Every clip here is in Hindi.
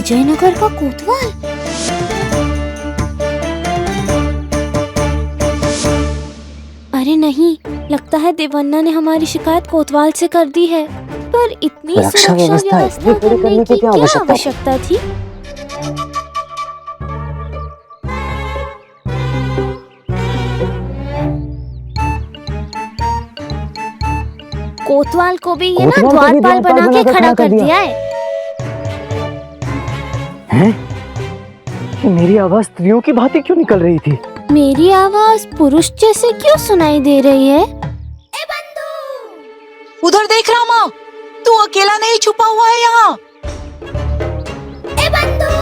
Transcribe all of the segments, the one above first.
विजयनगर का कोतवाल। अरे नहीं, लगता है देवन्ना ने हमारी शिकायत कोतवाल से कर दी है। पर इतनी सुरक्षा व्यवस्था करने की क्या आवश्यकता थी? कोतवाल को भी ये ना द्वारपाल बना के खड़ा कर दिया है। हैं? मेरी आवाज स्त्रियों की भांति क्यों निकल रही थी? मेरी आवाज पुरुष जैसे क्यों सुनाई दे रही है? ए बंधु, उधर देख रामा, तू अकेला नहीं छुपा हुआ है यहाँ। ए बंधु,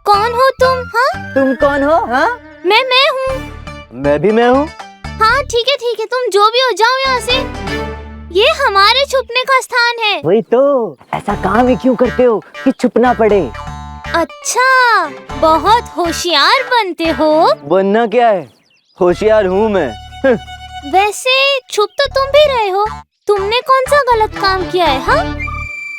कौन हो तुम? हाँ, तुम कौन हो? हाँ, मैं हूँ। मैं भी मैं हूँ। हाँ ठीक है, तुम जो भी हो, जाओ यहाँ से। ये हमारे छुपने का स्थान है। वही तो, ऐसा काम ही क्यों करते हो कि छुपना पड़े? अच्छा, बहुत होशियार बनते हो। बनना क्या है, होशियार हूँ मैं। वैसे छुप तो तुम भी रहे हो। तुमने कौन सा गलत काम किया है? हाँ,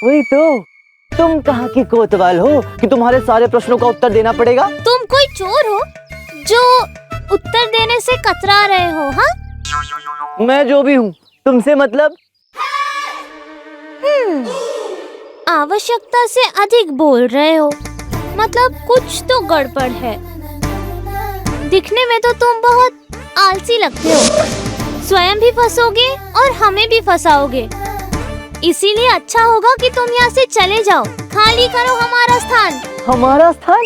वही तो, तुम कहाँ की कोतवाल हो कि तुम्हारे सारे प्रश्नों का उत्तर देना पड़ेगा? तुम कोई चोर हो जो उत्तर देने से कतरा रहे हो? हाँ, मैं जो भी हूँ, तुमसे मतलब? आवश्यकता से अधिक बोल रहे हो, मतलब कुछ तो गड़बड़ है। दिखने में तो तुम बहुत आलसी लगते हो, स्वयं भी फंसोगे और हमें भी फंसाओगे। इसीलिए अच्छा होगा कि तुम यहाँ से चले जाओ, खाली करो हमारा स्थान। हमारा स्थान?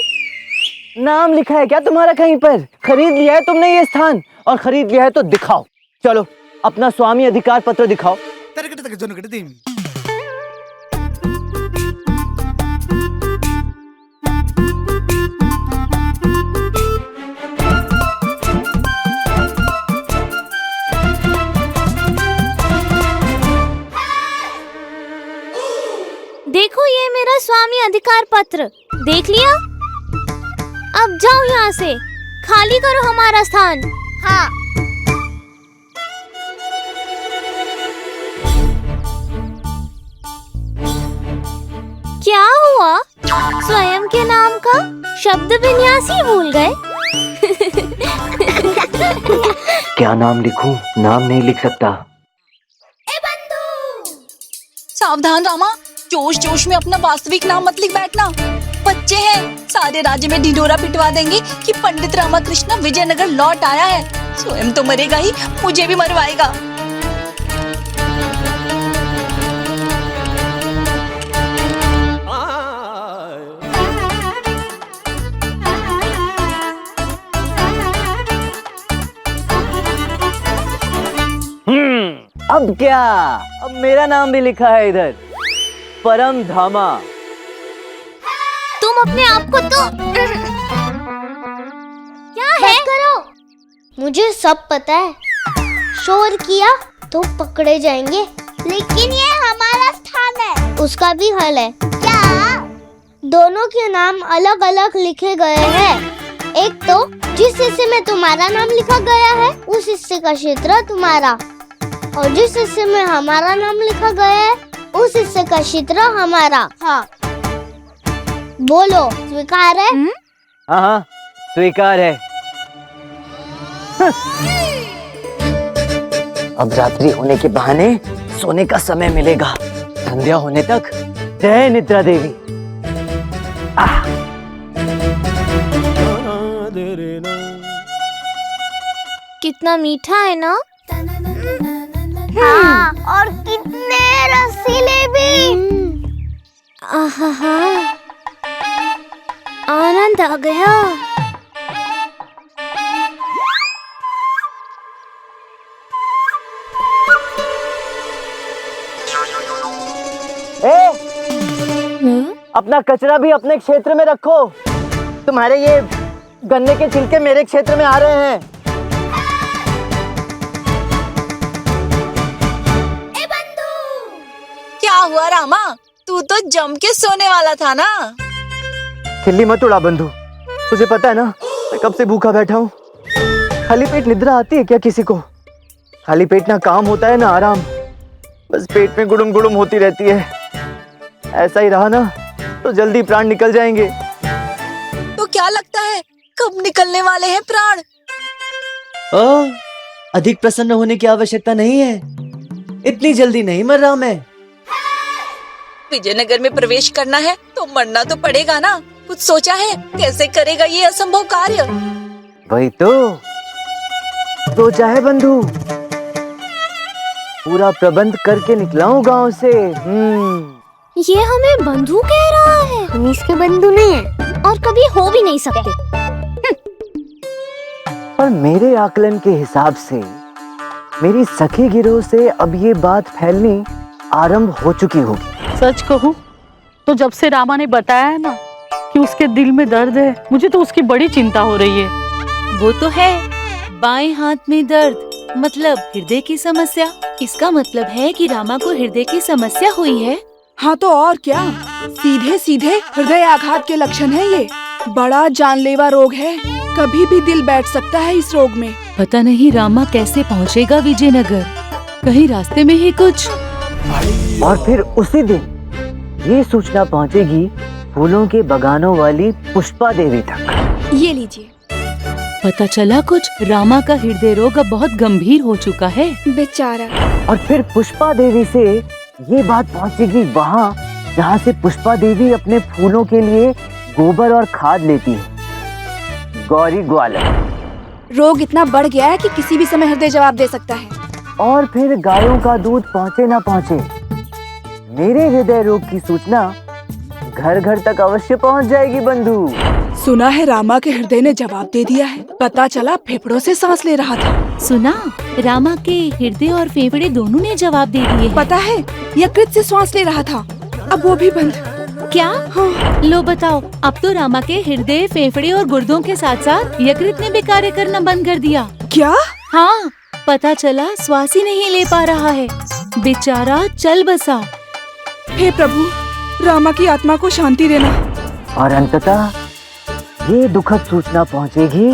नाम लिखा है क्या तुम्हारा कहीं पर? खरीद लिया है तुमने ये स्थान? और खरीद लिया है तो दिखाओ, चलो अपना स्वामी अधिकार पत्र दिखाओ। देखो, ये मेरा स्वामी अधिकार पत्र, देख लिया? अब जाओ यहाँ से, खाली करो हमारा स्थान। हाँ। क्या हुआ? स्वयं के नाम का शब्द विन्यास ही भूल गए? क्या नाम लिखूं? नाम नहीं लिख सकता। ए बंधु, सावधान रामा, जोश जोश में अपना वास्तविक नाम मत लिख बैठना। बच्चे हैं, सारे राज्य में ढिंढोरा पिटवा देंगे कि पंडित रामकृष्ण विजयनगर लौट आया है। स्वयं तो मरेगा ही, मुझे भी मरवाएगा। अब क्या? अब मेरा नाम भी लिखा है इधर, परम धामा। तुम अपने आप को तो क्या है? करो, मुझे सब पता है। शोर किया तो पकड़े जाएंगे, लेकिन ये हमारा स्थान है। उसका भी हल है। क्या? दोनों के नाम अलग अलग लिखे गए हैं। एक तो जिस हिस्से में तुम्हारा नाम लिखा गया है, उस हिस्से का क्षेत्र तुम्हारा, और जिस हिस्से में हमारा नाम लिखा गया है, उस हिस्से का क्षेत्र हमारा। हाँ, बोलो, स्वीकार है? हाँ, स्वीकार है। अब रात्रि होने के बहाने सोने का समय मिलेगा। संध्या होने तक जय निद्रा देवी। कितना मीठा है ना? हाँ, और कितने रसीले भी। आहा, आनंद आ गया। अपना कचरा भी अपने क्षेत्र में रखो। तुम्हारे ये गन्ने के छिलके मेरे क्षेत्र में आ रहे हैं। हुआ रामा, तू तो जम के सोने वाला था ना। खिल्ली मत उड़ा बंधु, तुझे पता है ना मैं कब से भूखा बैठा हूँ। खाली पेट निद्रा आती है क्या किसी को? खाली पेट ना काम होता है ना आराम, बस पेट में गुड़ुम गुड़ुम होती रहती है। ऐसा ही रहा ना तो जल्दी प्राण निकल जाएंगे। तो क्या लगता है कब निकलने वाले हैं प्राण? अधिक प्रसन्न होने की आवश्यकता नहीं है, इतनी जल्दी नहीं मर रहा मैं। विजयनगर में प्रवेश करना है तो मरना तो पड़ेगा ना। कुछ सोचा है कैसे करेगा ये असंभव कार्य? वही तो सोचा है बंधु, पूरा प्रबंध करके निकला हूँ गाँव से। ये हमें बंधु कह रहा है, हम इसके बंधु नहीं हैं और कभी हो भी नहीं सकते। पर मेरे आकलन के हिसाब से मेरी सखी गिरोह से अब ये बात फैलनी आरंभ हो चुकी होगी। सच कहूं तो जब से रामा ने बताया है ना कि उसके दिल में दर्द है, मुझे तो उसकी बड़ी चिंता हो रही है। वो तो है, बाएं हाथ में दर्द मतलब हृदय की समस्या। इसका मतलब है कि रामा को हृदय की समस्या हुई है। हाँ तो और क्या, सीधे सीधे हृदय आघात के लक्षण है ये। बड़ा जानलेवा रोग है, कभी भी दिल बैठ सकता है इस रोग में। पता नहीं रामा कैसे पहुँचेगा विजयनगर, कहीं रास्ते में ही कुछ। और फिर उसी दिन ये सूचना पहुंचेगी फूलों के बगानों वाली पुष्पा देवी तक। ये लीजिए। पता चला कुछ, रामा का हृदय रोग अब बहुत गंभीर हो चुका है। बेचारा। और फिर पुष्पा देवी से ये बात पहुंचेगी वहाँ जहाँ से पुष्पा देवी अपने फूलों के लिए गोबर और खाद लेती है, गौरी ग्वालन। रोग इतना बढ़ गया है कि किसी भी समय हृदय जवाब दे सकता है। और फिर गायों का दूध पहुँचे ना पहुँचे, मेरे हृदय रोग की सूचना घर घर तक अवश्य पहुँच जाएगी बंधु। सुना है रामा के हृदय ने जवाब दे दिया है। पता चला फेफड़ों से सांस ले रहा था। सुना, रामा के हृदय और फेफड़े दोनों ने जवाब दे दिए हैं। पता है यकृत से श्वास ले रहा था, अब वो भी बंद। क्या? हाँ। लो बताओ, अब तो रामा के हृदय, फेफड़े और गुर्दों के साथ साथ यकृत ने भी कार्य करना बंद कर दिया। क्या? हाँ, पता चला श्वास ही नहीं ले पा रहा है, बेचारा चल बसा। हे प्रभु, रामा की आत्मा को शांति देना। और अंततः ये दुखद सूचना पहुंचेगी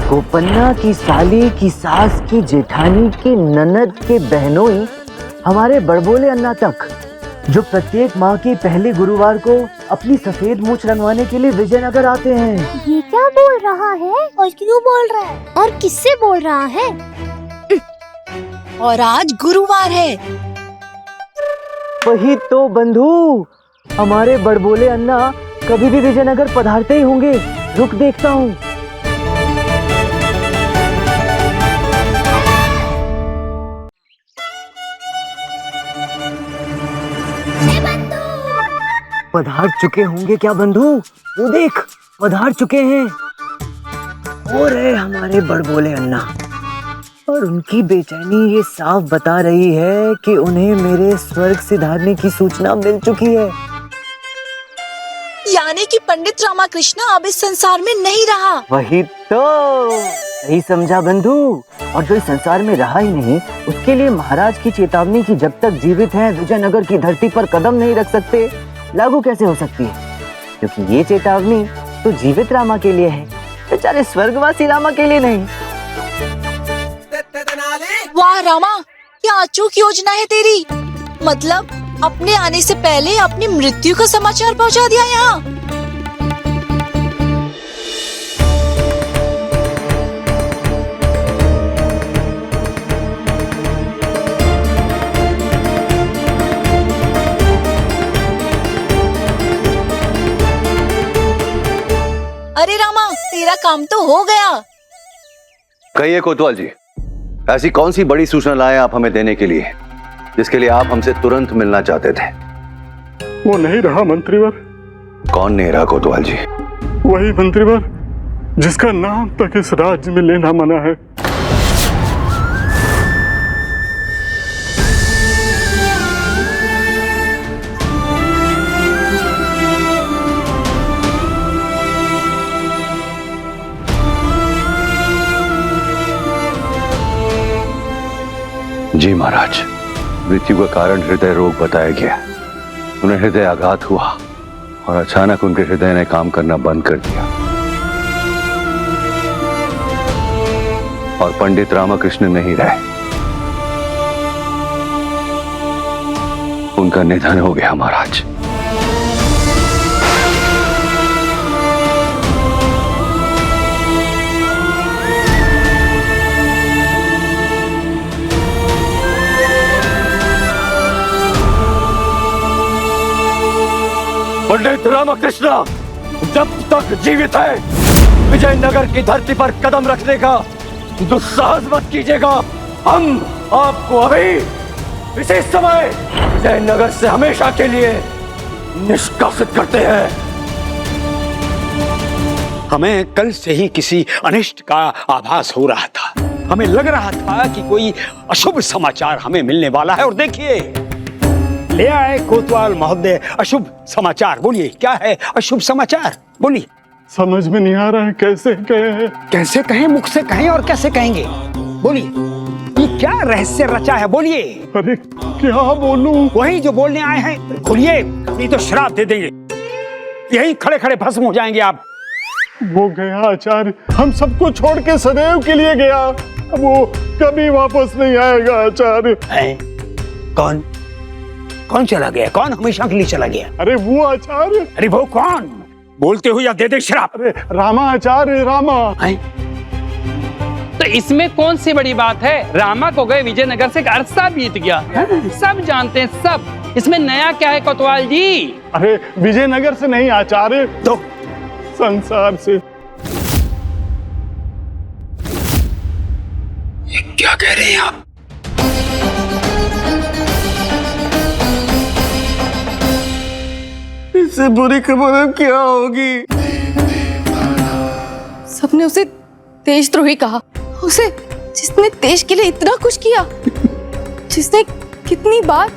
गोपन्ना की साली की सास की जेठानी की ननद के बहनोई हमारे बड़बोले अन्ना तक, जो प्रत्येक माह के पहले गुरुवार को अपनी सफेद मूछ रंगवाने के लिए विजयनगर आते हैं। ये क्या बोल रहा है और क्यों बोल रहा है और किससे बोल रहा है? और आज गुरुवार है। वही तो बंधु, हमारे बड़बोले अन्ना कभी भी विजयनगर पधारते ही होंगे। रुक देखता हूँ। पधार चुके होंगे क्या बंधु? वो देख, पधार चुके हैं। हो रहे हमारे बड़बोले अन्ना। और उनकी बेचैनी ये साफ बता रही है कि उन्हें मेरे स्वर्ग सिधारने की सूचना मिल चुकी है। यानी कि पंडित रामाकृष्ण अब इस संसार में नहीं रहा। वही तो, सही समझा बंधु। और जो इस संसार में रहा ही नहीं, उसके लिए महाराज की चेतावनी की जब तक जीवित हैं विजयनगर की धरती पर कदम नहीं रख सकते लागू कैसे हो सकती है? क्योंकि ये चेतावनी तो जीवित रामा के लिए है, बेचारे स्वर्गवासी रामा के लिए नहीं। वाह रामा, क्या अचूक योजना है तेरी। मतलब अपने आने से पहले अपनी मृत्यु का समाचार पहुंचा दिया यहाँ। अरे रामा, तेरा काम तो हो गया। कहिए कोतवाल जी, ऐसी कौन सी बड़ी सूचना लाए आप हमें देने के लिए, जिसके लिए आप हमसे तुरंत मिलना चाहते थे? वो नहीं रहा मंत्रीवर। कौन नहीं रहा कोतवाल जी? वही मंत्रीवर जिसका नाम तक इस राज्य में लेना मना है। जी महाराज, मृत्यु का कारण हृदय रोग बताया गया। उन्हें हृदय आघात हुआ और अचानक उनके हृदय ने काम करना बंद कर दिया और पंडित रामाकृष्ण नहीं रहे। उनका निधन हो गया महाराज। पंडित रामकृष्ण जब तक जीवित है विजयनगर की धरती पर कदम रखने का दुस्साहस मत कीजिएगा। हम आपको अभी इसी समय विजयनगर से हमेशा के लिए निष्कासित करते हैं। हमें कल से ही किसी अनिष्ट का आभास हो रहा था। हमें लग रहा था कि कोई अशुभ समाचार हमें मिलने वाला है और देखिए ले आए कोतवाल महोदय अशुभ समाचार। बोलिए क्या है अशुभ समाचार, बोलिए। समझ में नहीं आ रहा है कैसे कहे। कैसे कहें, मुख से कहें और कैसे कहेंगे, बोलिए। ये क्या रहस्य रचा है, बोलिए। अरे क्या बोलूं? वही जो बोलने आए हैं बोलिए, नहीं तो श्राप दे देंगे। यही खड़े खड़े भस्म हो जाएंगे आप। वो गया आचार्य, हम सबको छोड़ के सदैव के लिए गया। अब वो कभी वापस नहीं आएगा आचार्य। कौन कौन चला गया? कौन हमेशा के लिए चला गया? अरे वो आचार्य। अरे वो कौन? बोलते हो या दे दे श्राप। अरे रामा आचार्य, रामा। तो इसमें कौन सी बड़ी बात है? रामा को गए विजयनगर से अरसा बीत गया, सब जानते हैं सब। इसमें नया क्या है कोतवाल जी? अरे विजयनगर से नहीं आचार्य, तो संसार से। ये क्या कह रहे हैं आप? इससे बुरी खबर अब क्या होगी? सबने उसे देशद्रोही कहा, उसे जिसने देश के लिए इतना कुछ किया, जिसने कितनी बार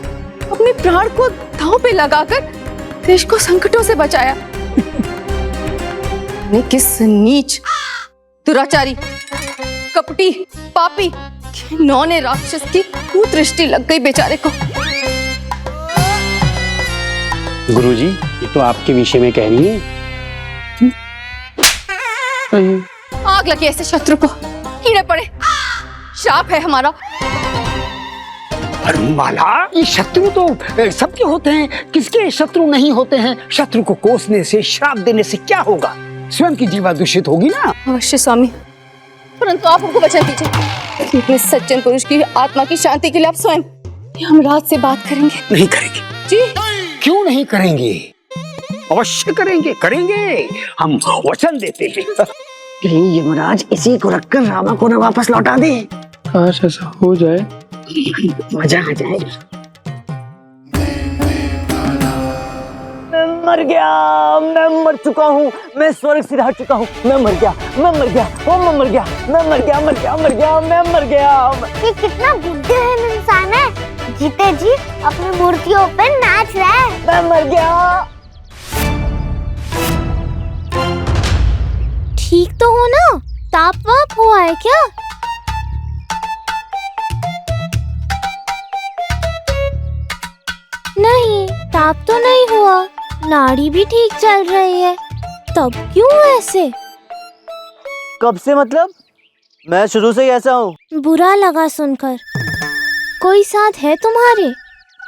अपने प्राण को दांव पे लगाकर देश को संकटों से बचाया। ने किस नीच, दुराचारी, कपटी, पापी, घिनौने राक्षस की कुदृष्टि लग गई बेचारे को। गुरुजी, ये तो आपके विषय में कह रही है। आग लगी ऐसे शत्रु को, कीड़े पड़े, शाप है हमारा। अरे माला, ये शत्रु तो सबके होते हैं, किसके शत्रु नहीं होते हैं? शत्रु को कोसने से, श्राप देने से क्या होगा? स्वयं की जीवा दूषित होगी ना। अवश्य स्वामी, परंतु आप हमको वचन दीजिए, इतने सज्जन पुरुष की आत्मा की शांति के लिए आप स्वयं यमराज से बात करेंगे। नहीं करेंगे जी। क्यों नहीं करेंगे? अवश्य करेंगे, करेंगे। हम वचन देते हैं। कहीं यमराज इसी को रखकर रामा को न वापस लौटा दे। काश ऐसा हो जाए, मजा आ जाए। मैं मर गया, मैं मर चुका हूँ, मैं स्वर्ग से रह चुका हूँ, मैं मर गया, मैं मर गया, ओ मैं मर गया, मैं मर गया, मर गया, मर गया, मैं मर गया। ये कितना बुद्धिमान इंसान है, जीते जी अपनी मूर्तियों पे नाच रहा है। मैं मर गया। ठीक तो हो ना? ताप वाप हुआ है क्या? नहीं, ताप तो नहीं हुआ, नाड़ी भी ठीक चल रही है, तब क्यों ऐसे? कब से मतलब? मैं शुरू से ही ऐसा हूँ। बुरा लगा सुनकर। कोई साथ है तुम्हारे?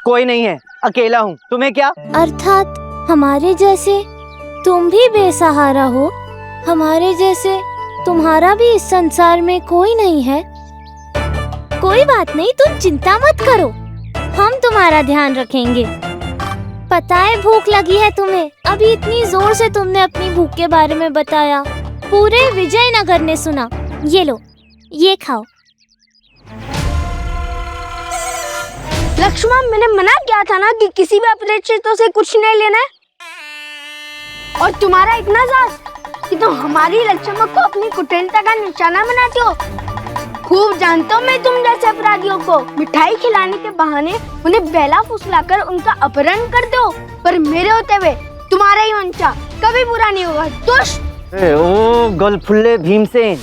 कोई नहीं है, अकेला हूँ। तुम्हें क्या? अर्थात हमारे जैसे तुम भी बेसहारा हो, हमारे जैसे तुम्हारा भी इस संसार में कोई नहीं है। कोई बात नहीं, तुम चिंता मत करो, हम तुम्हारा ध्यान रखेंगे। पता है भूख लगी है तुम्हें, अभी इतनी जोर से तुमने अपनी भूख के बारे में बताया, पूरे विजयनगर ने सुना। ये लो, ये खाओ। लक्ष्मण, मैंने मना किया था ना कि किसी भी अपरिचितों से कुछ नहीं लेना है। और तुम्हारा इतना साहस कि तुम हमारी लक्ष्मण को अपनी कुटिलता का निशाना बनाते हो। खूब जानता हूँ मैं तुम जैसे अपराधियों को मिठाई खिलाने के बहाने उन्हें बेला फुसलाकर उनका अपहरण कर दो, पर मेरे होते हुए तुम्हारा ही मंशा कभी पूरा नहीं होगा। दुष्ट! ओ गलफुल्ले भीमसेन,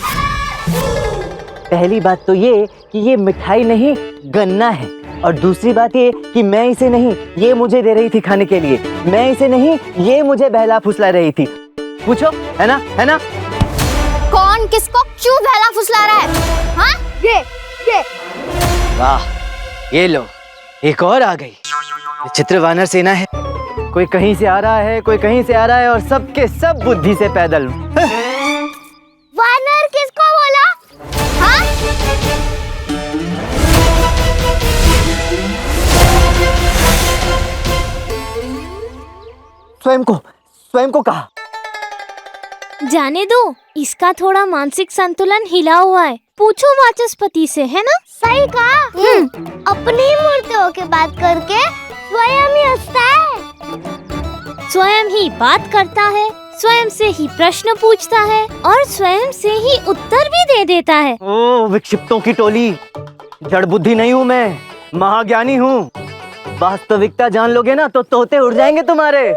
पहली बात तो ये कि ये मिठाई नहीं गन्ना है, और दूसरी बात ये कि मैं इसे नहीं, ये मुझे दे रही थी खाने के लिए। मैं इसे नहीं, ये मुझे बहला फुसला रही थी। पूछो, है ना, है ना? कौन किसको क्यों बहला फुसला रहा है? हाँ? ये वाह, ये लो, एक और आ गई। विचित्र वानर सेना है। कोई कहीं से आ रहा है, कोई कहीं से आ रहा है, और सबके सब बुद्धि से पैदल। वानर किसको बोला? हाँ? स्वयं को कहा। जाने दो, इसका थोड़ा मानसिक संतुलन हिला हुआ है। पूछो वाचस्पति से, है ना? सही कहा। अपनी मूर्तियों की बात करके स्वयं ही हंसता है। स्वयं ही बात करता है, स्वयं से ही प्रश्न पूछता है और स्वयं से ही उत्तर भी दे देता है। ओ विक्षिप्तों की टोली, जड़ बुद्धि नहीं हूँ मैं, महाज्ञानी हूँ। वास्तविकता जान लोगे ना तो तोते उड़ जाएंगे तुम्हारे।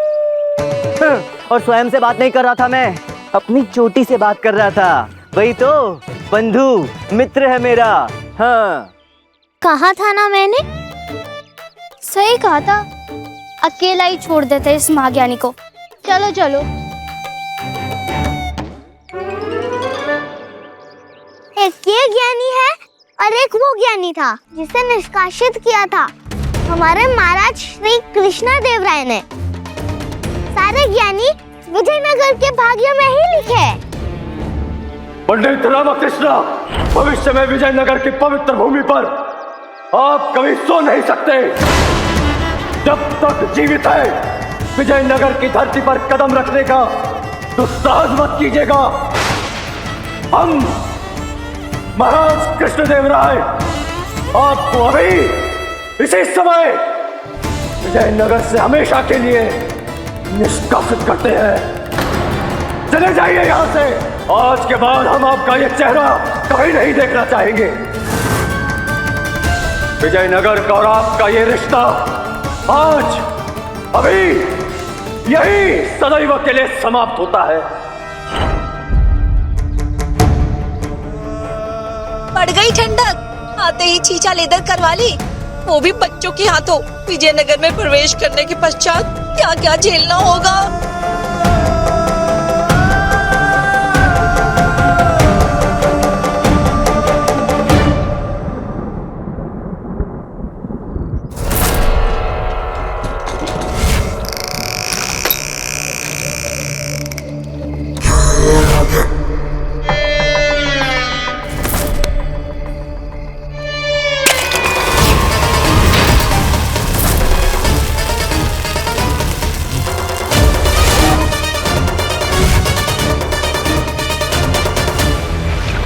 और स्वयं से बात नहीं कर रहा था मैं, अपनी चोटी से बात कर रहा था। वही तो बंधु मित्र है मेरा। हाँ, कहा था ना मैंने? सही कहा था। अकेला ही छोड़ देते इस महाज्ञानी को। चलो चलो। एक ये ज्ञानी है और एक वो ज्ञानी था जिसे निष्कासित किया था हमारे महाराज श्री कृष्णा देव राय ने। सारे ज्ञानी विजयनगर के भाग्य में ही लिखे। पंडित रामकृष्ण, भविष्य में विजयनगर की पवित्र भूमि पर आप कभी सो नहीं सकते। जब तक जीवित है, विजयनगर की धरती पर कदम रखने का दुस्साहस मत कीजिएगा। हम महाराज कृष्णदेव राय आपको अभी इसी समय विजयनगर से हमेशा के लिए निष्कासित करते हैं। चले जाइए यहाँ से। आज के बाद हम आपका ये चेहरा कभी नहीं देखना चाहेंगे। विजयनगर का और आपका ये रिश्ता आज अभी यही सदैव के लिए समाप्त होता है। पड़ गई ठंडक, आते ही छींचा लेदर करवा ली, वो भी बच्चों के हाथों। विजयनगर में प्रवेश करने के पश्चात क्या क्या झेलना होगा।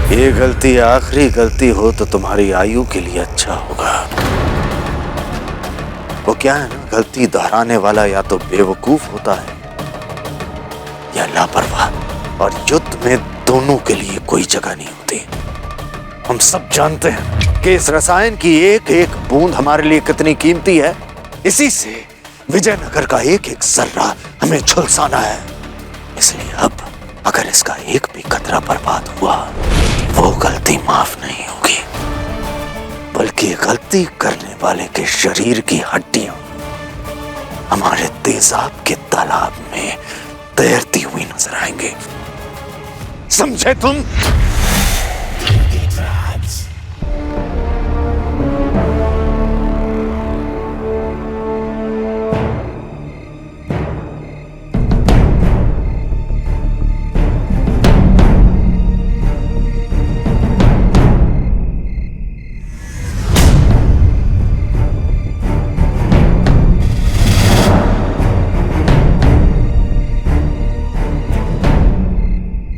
ये गलती आखिरी गलती हो तो तुम्हारी आयु के लिए अच्छा होगा। वो क्या है ना, गलती दोहराने वाला या तो बेवकूफ होता है या लापरवाह, और युद्ध में दोनों के लिए कोई जगह नहीं होती। हम सब जानते हैं कि इस रसायन की एक एक बूंद हमारे लिए कितनी कीमती है। इसी से विजयनगर का एक एक जर्रा हमें झुलसाना है। इसलिए अब अगर इसका एक भी कतरा बर्बाद हुआ, वो गलती माफ नहीं होगी, बल्कि गलती करने वाले के शरीर की हड्डियां हमारे तेजाब के तालाब में तैरती हुई नजर आएंगे। समझे तुम?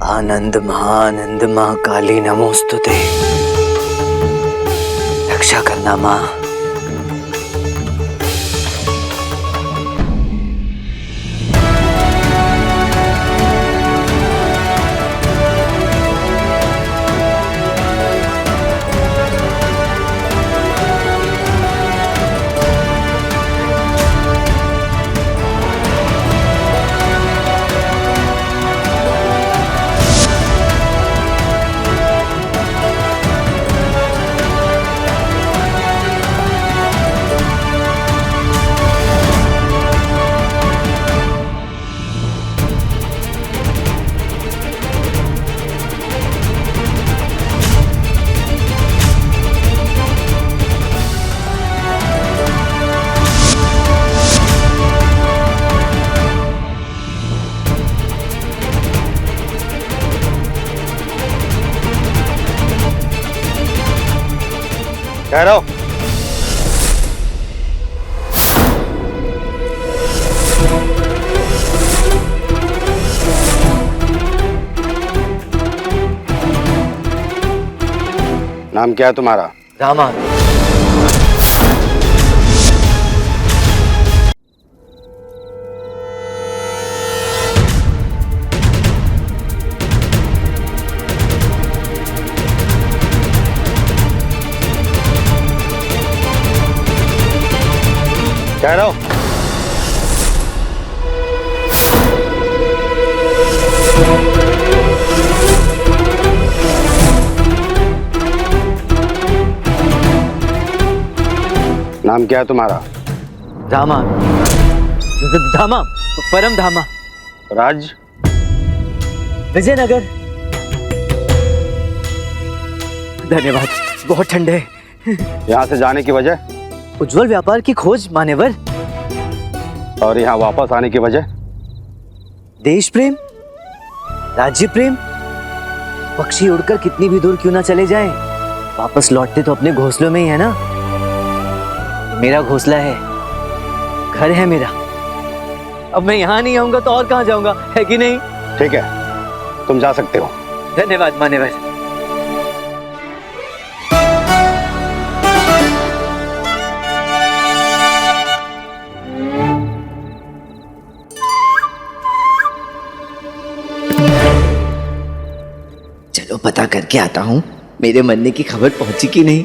आनंद महानंद माँ काली नमोस्तुते। रक्षा करना माँ। ठहरो। नाम क्या है तुम्हारा? रामा। ठहरो। नाम क्या है तुम्हारा? धामा। धामा, परम धामा। राज? विजयनगर। धन्यवाद, बहुत ठंड है। यहाँ से जाने की वजह? उज्जवल व्यापार की खोज मान्यवर। और यहाँ वापस आने की वजह? देश प्रेम, राज्य प्रेम। पक्षी उड़कर कितनी भी दूर क्यों ना चले जाएं, वापस लौटते तो अपने घोंसलों में ही है ना। मेरा घोंसला है, घर है मेरा। अब मैं यहाँ नहीं आऊंगा तो और कहाँ जाऊंगा, है कि नहीं? ठीक है, तुम जा सकते हो। धन्यवाद मान्यवर। चलो पता करके आता हूँ मेरे मरने की खबर पहुंची कि नहीं।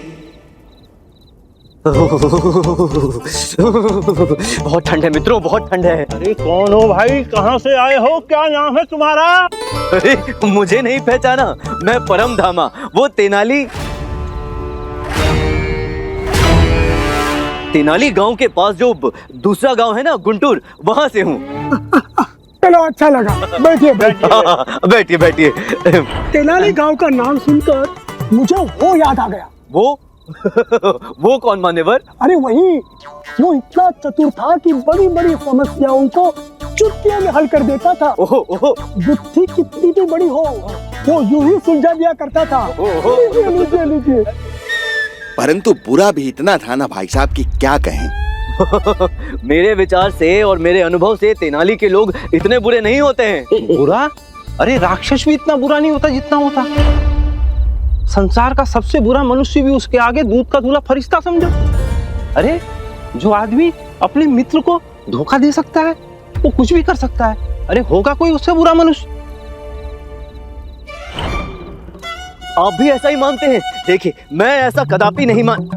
बहुत ठंड है मित्रों, बहुत ठंड है। अरे कौन हो भाई, कहाँ से आए हो, क्या नाम है तुम्हारा? अरे मुझे नहीं पहचाना, मैं परम धामा, वो तेनाली गांव के पास जो दूसरा गांव है ना, गुंटूर, वहां से हूँ। चलो अच्छा लगा, बैठिए बैठिए। बैठिए बैठिए। तेनाली गांव का नाम सुनकर मुझे वो याद आ गया। वो वो कौन मान्यवर? अरे वही, वो इतना चतुर था कि बड़ी बड़ी समस्याओं को चुटकियों में हल कर देता था। बुद्धि कितनी भी बड़ी हो, वो यूं ही सुलझा दिया करता था। लीजिए लीजिए लीजिए। परंतु बुरा भी इतना था ना भाई साहब कि क्या कहें। मेरे विचार से और मेरे अनुभव से तेनाली के लोग इतने बुरे नहीं होते हैं। बुरा? अरे राक्षस भी इतना बुरा नहीं होता जितना होता। संसार का सबसे बुरा मनुष्य भी उसके आगे दूध का धुला फरिश्ता समझो। अरे जो आदमी अपने मित्र को धोखा दे सकता है वो कुछ भी कर सकता है। अरे होगा कोई उससे बुरा मनुष्य? आप भी ऐसा ही मानते हैं? देखिए मैं ऐसा कदापि नहीं मान।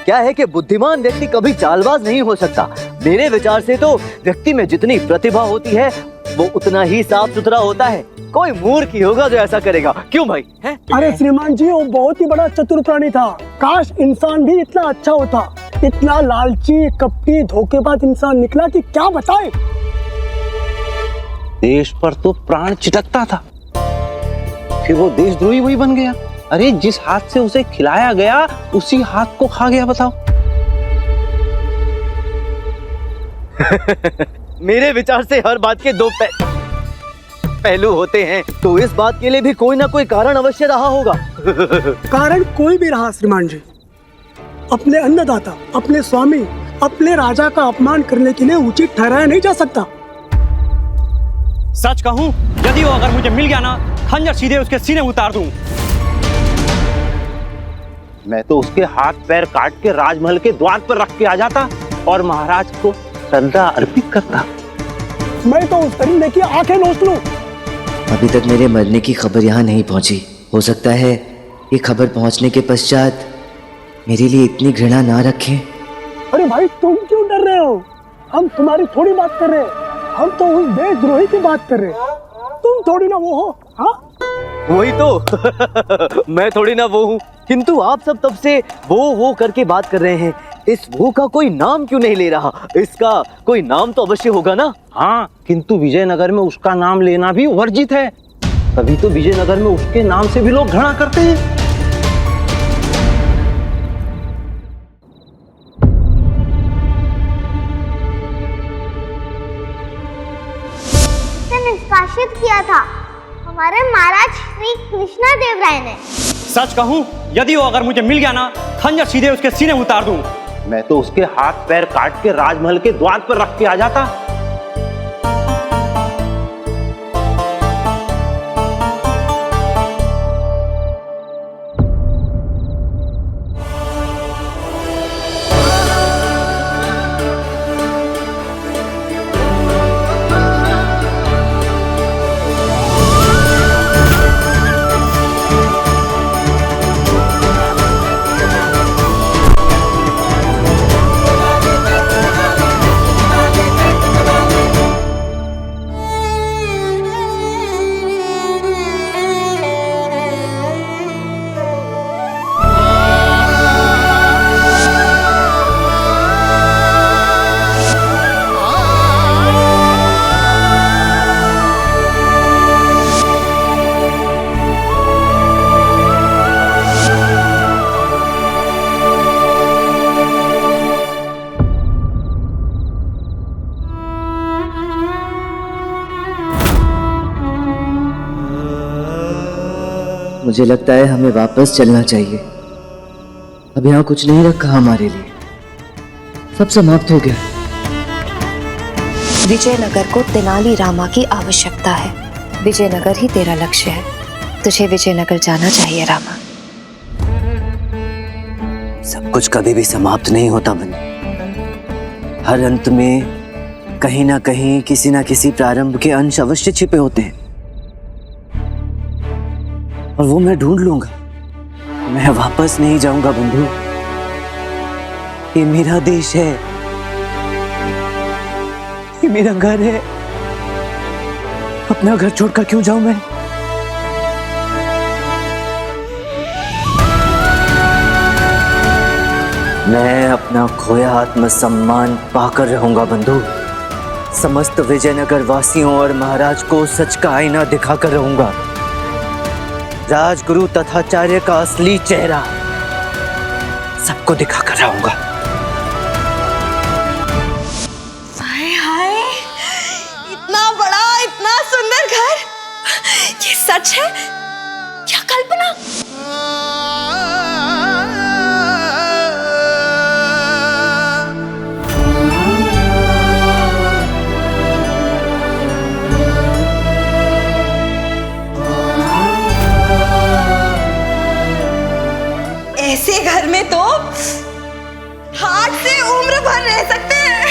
क्या है कि बुद्धिमान व्यक्ति कभी चालबाज नहीं हो सकता। मेरे विचार से तो व्यक्ति में जितनी प्रतिभा होती है वो उतना ही साफ सुथरा होता है। कोई मूर्ख ही होगा जो ऐसा करेगा, क्यों भाई? है? अरे श्रीमान जी, वो बहुत ही बड़ा चतुर प्राणी था। काश इंसान भी इतना अच्छा होता। इतना लालची, कपटी, धोखेबाज इंसान निकला कि क्या बताए। देश पर तो प्राण चिटकता था, फिर वो देशद्रोही वही बन गया। अरे जिस हाथ से उसे खिलाया गया उसी हाथ को खा गया, बताओ। मेरे विचार से हर बात के दो पहलू होते हैं, तो इस बात के लिए भी कोई ना कोई कारण अवश्य रहा होगा। कारण कोई भी रहा श्रीमान जी, अपने अन्नदाता, अपने स्वामी, अपने राजा का अपमान करने के लिए उचित ठहराया नहीं जा सकता। सच कहूं, यदि वो अगर मुझे मिल गया ना, खंजर सीधे उसके सीने उतार दूं। मैं तो उसके हाथ पैर काट के राजमहल के द्वार पर रख के आ जाता और महाराज को श्रद्धा अर्पित करता। मैं तो उस परिंदे की आंखें नोच लूं। अभी तक मेरे मरने की खबर यहाँ नहीं पहुँची। हो सकता है ये खबर पहुँचने के पश्चात मेरे लिए इतनी घृणा ना रखें। अरे भाई तुम क्यों डर रहे हो? हम तुम्हारी थोड़ी बात कर रहे हैं, हम तो उस देशद्रोही की बात कर रहे हैं। तुम थोड़ी ना वो हो। हाँ वही तो। मैं थोड़ी ना वो हूँ, किंतु आप सब तब से वो करके बात कर रहे हैं। इस वो का कोई नाम क्यों नहीं ले रहा? इसका कोई नाम तो अवश्य होगा ना। हाँ, किंतु विजयनगर में उसका नाम लेना भी वर्जित है। तभी तो विजयनगर में उसके नाम से भी लोग घृणा करते हैं। निष्कासित किया था हमारे महाराज श्री कृष्णदेव राय ने। सच कहूं, यदि वो अगर मुझे मिल गया ना, खंजर सीधे उसके सीने में उतार दूं। मैं तो उसके हाथ पैर काट के राजमहल के द्वार पर रख के आ जाता। मुझे लगता है हमें वापस चलना चाहिए। अब यहाँ कुछ नहीं रखा हमारे लिए, सब समाप्त हो गया। विजयनगर को तेनाली रामा की आवश्यकता है। विजयनगर ही तेरा लक्ष्य है। तुझे विजयनगर जाना चाहिए रामा। सब कुछ कभी भी समाप्त नहीं होता बनी। हर अंत में कहीं ना कहीं किसी ना किसी प्रारंभ के अंश अवश्य छिपे होते हैं, और वो मैं ढूंढ लूंगा। मैं वापस नहीं जाऊंगा बंधु। ये मेरा देश है, ये मेरा घर है। अपना घर छोड़कर क्यों जाऊं मैं? मैं अपना खोया आत्मसम्मान पाकर रहूंगा बंधु। समस्त विजयनगर वासियों और महाराज को सच का आईना दिखाकर रहूंगा। राजगुरु तथाचार्य का असली चेहरा सबको दिखाकर रहूंगा। हाय हाय, इतना बड़ा, इतना सुंदर घर, ये सच है क्या कल्पना? ऐसे घर में तो हाथ से उम्र भर रह सकते हैं।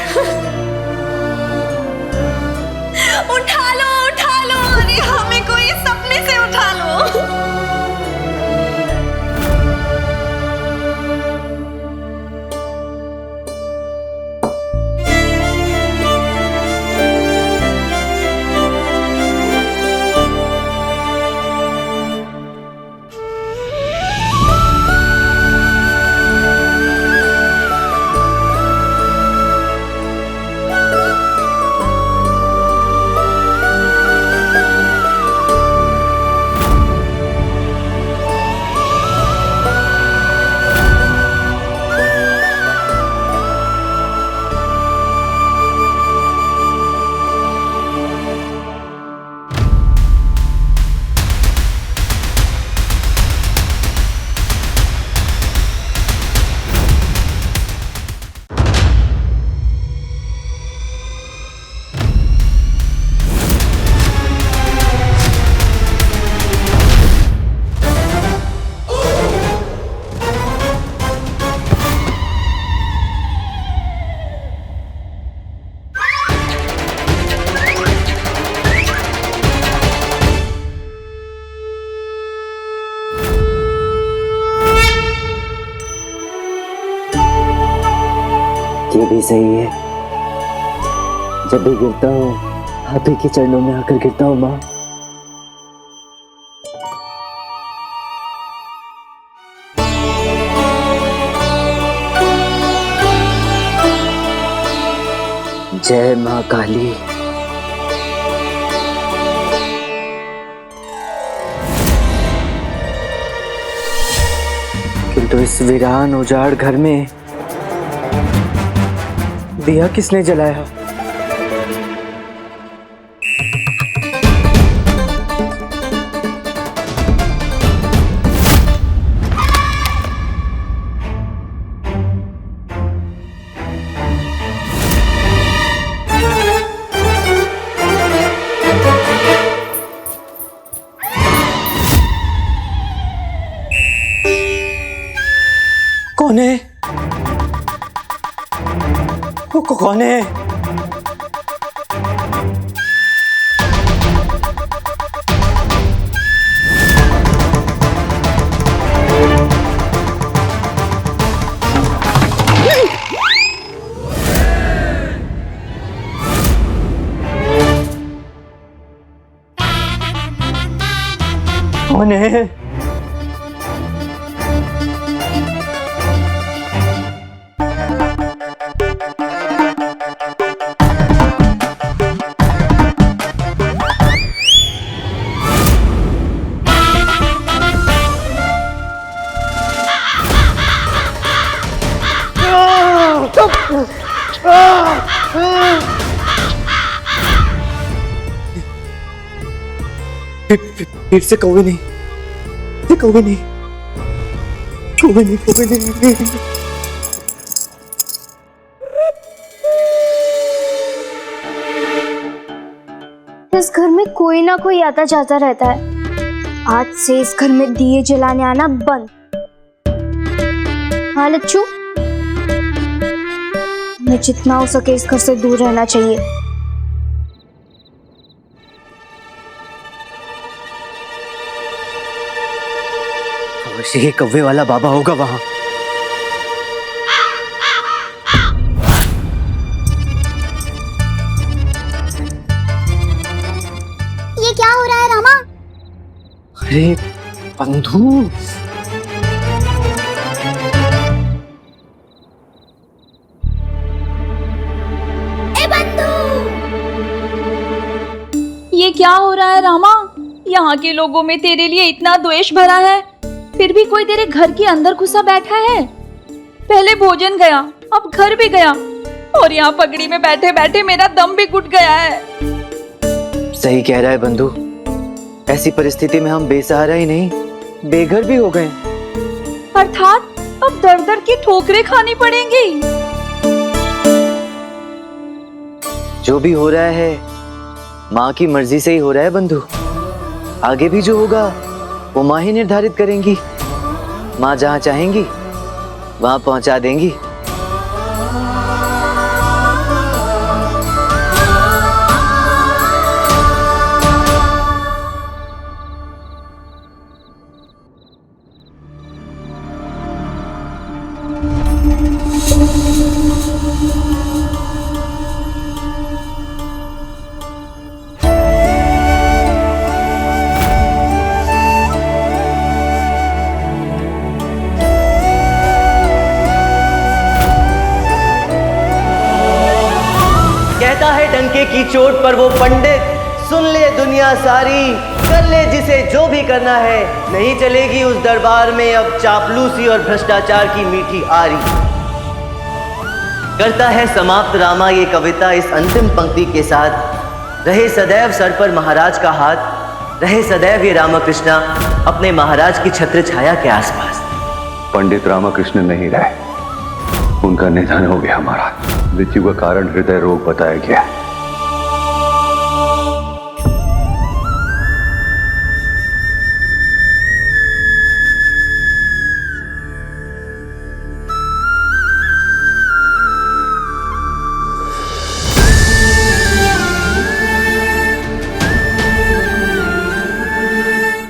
उठा लो, अरे हमें कोई सपने से उठा लो। ये भी सही है। जब भी गिरता हूँ आप ही के चरणों में आकर गिरता हूँ माँ। जय माँ काली। किंतु इस वीरान उजाड़ घर में दिया किसने जलाया? कौन है? कौन है? फिर से कौवे नहीं, कौवे नहीं, कौवे नहीं, कौवे नहीं। इस घर में कोई ना कोई आता जाता रहता है। आज से इस घर में दिए जलाने आना बंद। हाँ लच्छू, हमें जितना हो सके इस घर से दूर रहना चाहिए। अवश्य ही कौवे वाला बाबा होगा वहां। ये क्या हो रहा है रामा? अरे बंधु, ये क्या हो रहा है रामा? यहाँ के लोगों में तेरे लिए इतना द्वेष भरा है, फिर भी कोई तेरे घर के अंदर घुसा बैठा है। पहले भोजन गया, अब घर भी गया, और यहाँ पगड़ी में बैठे बैठे मेरा दम भी घुट गया है। सही कह रहा है बंधु। ऐसी परिस्थिति में हम बेसहारा ही नहीं, बेघर भी हो गए। अर्थात अब दर दर की ठोकरें खानी पड़ेंगी। जो भी हो रहा है माँ की मर्जी से ही हो रहा है बंधु। आगे भी जो होगा वो माँ ही निर्धारित करेंगी। माँ जहाँ चाहेंगी वहाँ पहुँचा देंगी। कहता है डंके की चोट पर वो पंडित, सुन ले दुनिया सारी, कर ले जिसे जो भी करना है, नहीं चलेगी उस दरबार में अब चापलूसी और भ्रष्टाचार की मीठी आरी। करता है समाप्त रामा ये कविता इस अंतिम पंक्ति के साथ, रहे सदैव सर पर महाराज का हाथ, रहे सदैव ये रामकृष्णा अपने महाराज की छत्र छाया के आसपास। पंडित रामकृष्ण नहीं रहे, उनका निधन हो गया। महाराज, मृत्यु का कारण हृदय रोग बताया गया।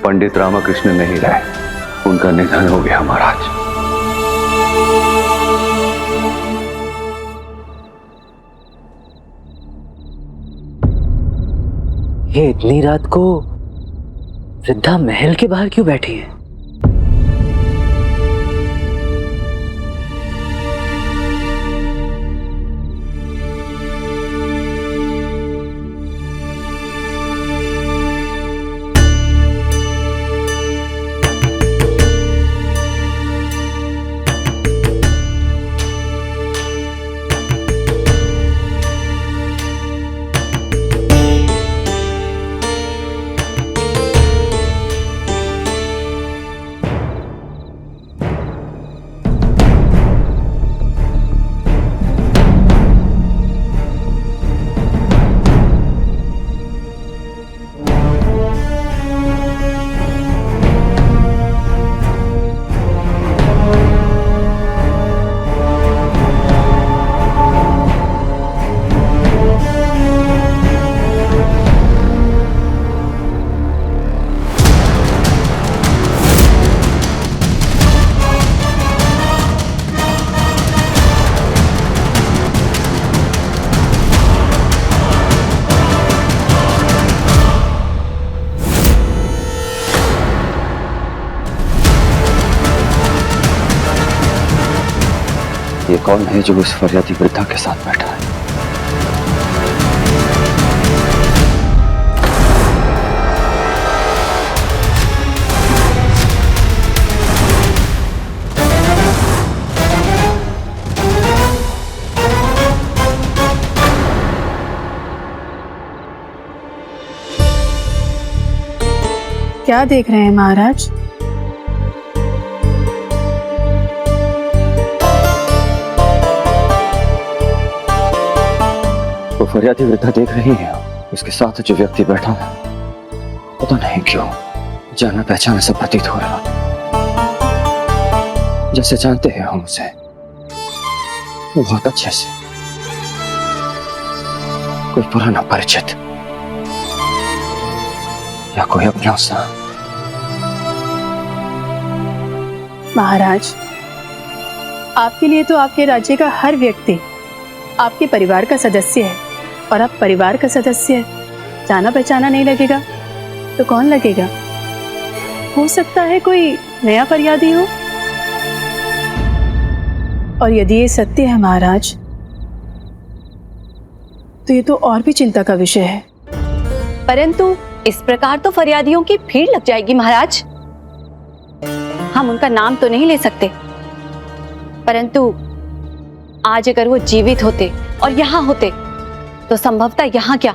पंडित रामकृष्ण नहीं रहे, उनका निधन हो गया। महाराज, ये इतनी रात को वृद्धा महल के बाहर क्यों बैठी है? ये कौन है जो उस फरियादी वृद्धा के साथ बैठा है? क्या देख रहे हैं महाराज? वो फरियादी वृद्धा देख रही है, उसके साथ जो व्यक्ति बैठा है पता नहीं क्यों जाना पहचाना सा प्रतीत हो रहा, जैसे जानते हैं हम उसे बहुत अच्छे से, कोई पुराना परिचित या कोई अपना सा। महाराज, आपके लिए तो आपके राज्य का हर व्यक्ति आपके परिवार का सदस्य है, और आप परिवार का सदस्य है, जाना पहचाना नहीं लगेगा तो कौन लगेगा? हो सकता है कोई नया फरियादी हो। और यदि ये सत्य है महाराज, तो ये तो और भी चिंता का विषय है। परंतु इस प्रकार तो फरियादियों की भीड़ लग जाएगी महाराज। हम उनका नाम तो नहीं ले सकते, परंतु आज अगर वो जीवित होते और यहाँ होते तो संभवतः यहाँ क्या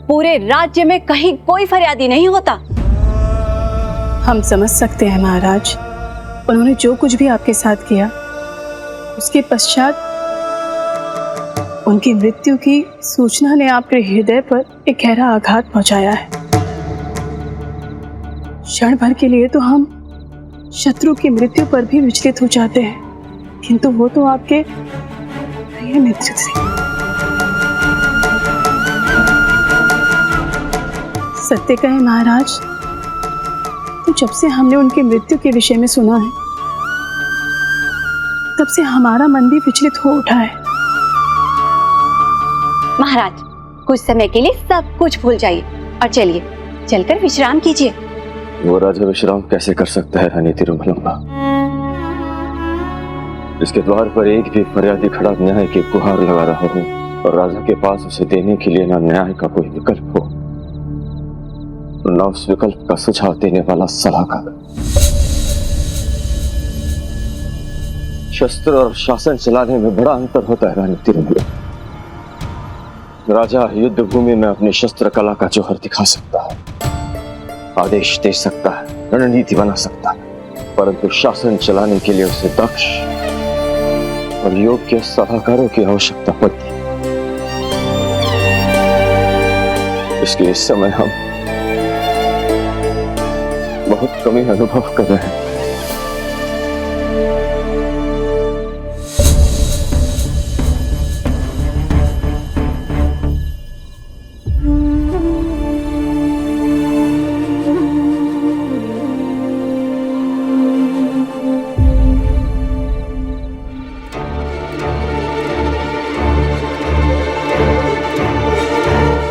पूरे राज्य में कहीं कोई फरियादी नहीं होता। हम समझ सकते हैं महाराज, उन्होंने जो कुछ भी आपके साथ किया, उसके पश्चात उनकी मृत्यु की सूचना ने आपके हृदय पर एक गहरा आघात पहुंचाया है। क्षण भर के लिए तो हम शत्रु की मृत्यु पर भी विचलित हो जाते हैं, किंतु वो तो आपके प्रिय मित्र थे। सत्य कहें महाराज, तो जब से हमने उनकी मृत्यु के विषय में सुना है, तब से हमारा मन भी विचलित हो उठा है। महाराज, कुछ समय के लिए सब कुछ भूल जाइए और चलिए चलकर विश्राम कीजिए। वो राजा विश्राम कैसे कर सकता है रानी तिरुमलंबा? इसके द्वार पर एक भी फरियादी खड़ा न्याय की गुहार लगा रहा हो, और राजा के पास उसे देने के लिए ना न्याय का कोई विकल्प हो, न उस विकल्प का सुझाव देने वाला सलाहकार। शस्त्र और शासन चलाने में बड़ा अंतर होता है रानी तिरुमला। राजा युद्ध भूमि में अपनी शस्त्र कला का जौहर दिखा सकता है, आदेश दे सकता है, रणनीति बना सकता है, परंतु शासन चलाने के लिए उसे दक्ष और योग्य सलाहकारों की आवश्यकता पड़ती है। इसलिए इस समय हम बहुत कमी अनुभव कर रहे हैं।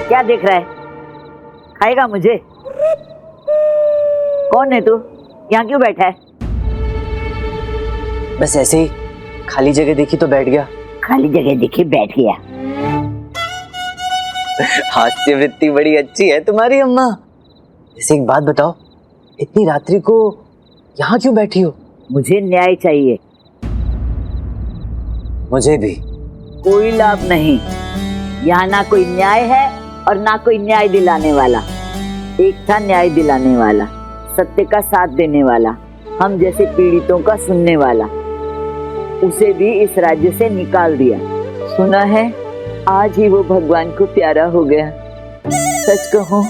क्या देख रहा है? खाएगा मुझे? कौन है तू? यहाँ क्यों बैठा है? बस ऐसे ही खाली जगह देखी तो बैठ गया। खाली जगह देखी बैठ गया? हास्य वृत्ति बड़ी अच्छी है तुम्हारी अम्मा। जैसे एक बात बताओ, इतनी रात्रि को यहाँ क्यों बैठी हो? मुझे न्याय चाहिए। मुझे भी। कोई लाभ नहीं, यहाँ ना कोई न्याय है और ना कोई न्याय दिलाने वाला। एक था न्याय दिलाने वाला, सत्य का साथ देने वाला, हम जैसे पीड़ितों का सुनने वाला। उसे भी इस राज्य से निकाल दिया। सुना है आज ही वो भगवान को प्यारा हो गया। सच कहूं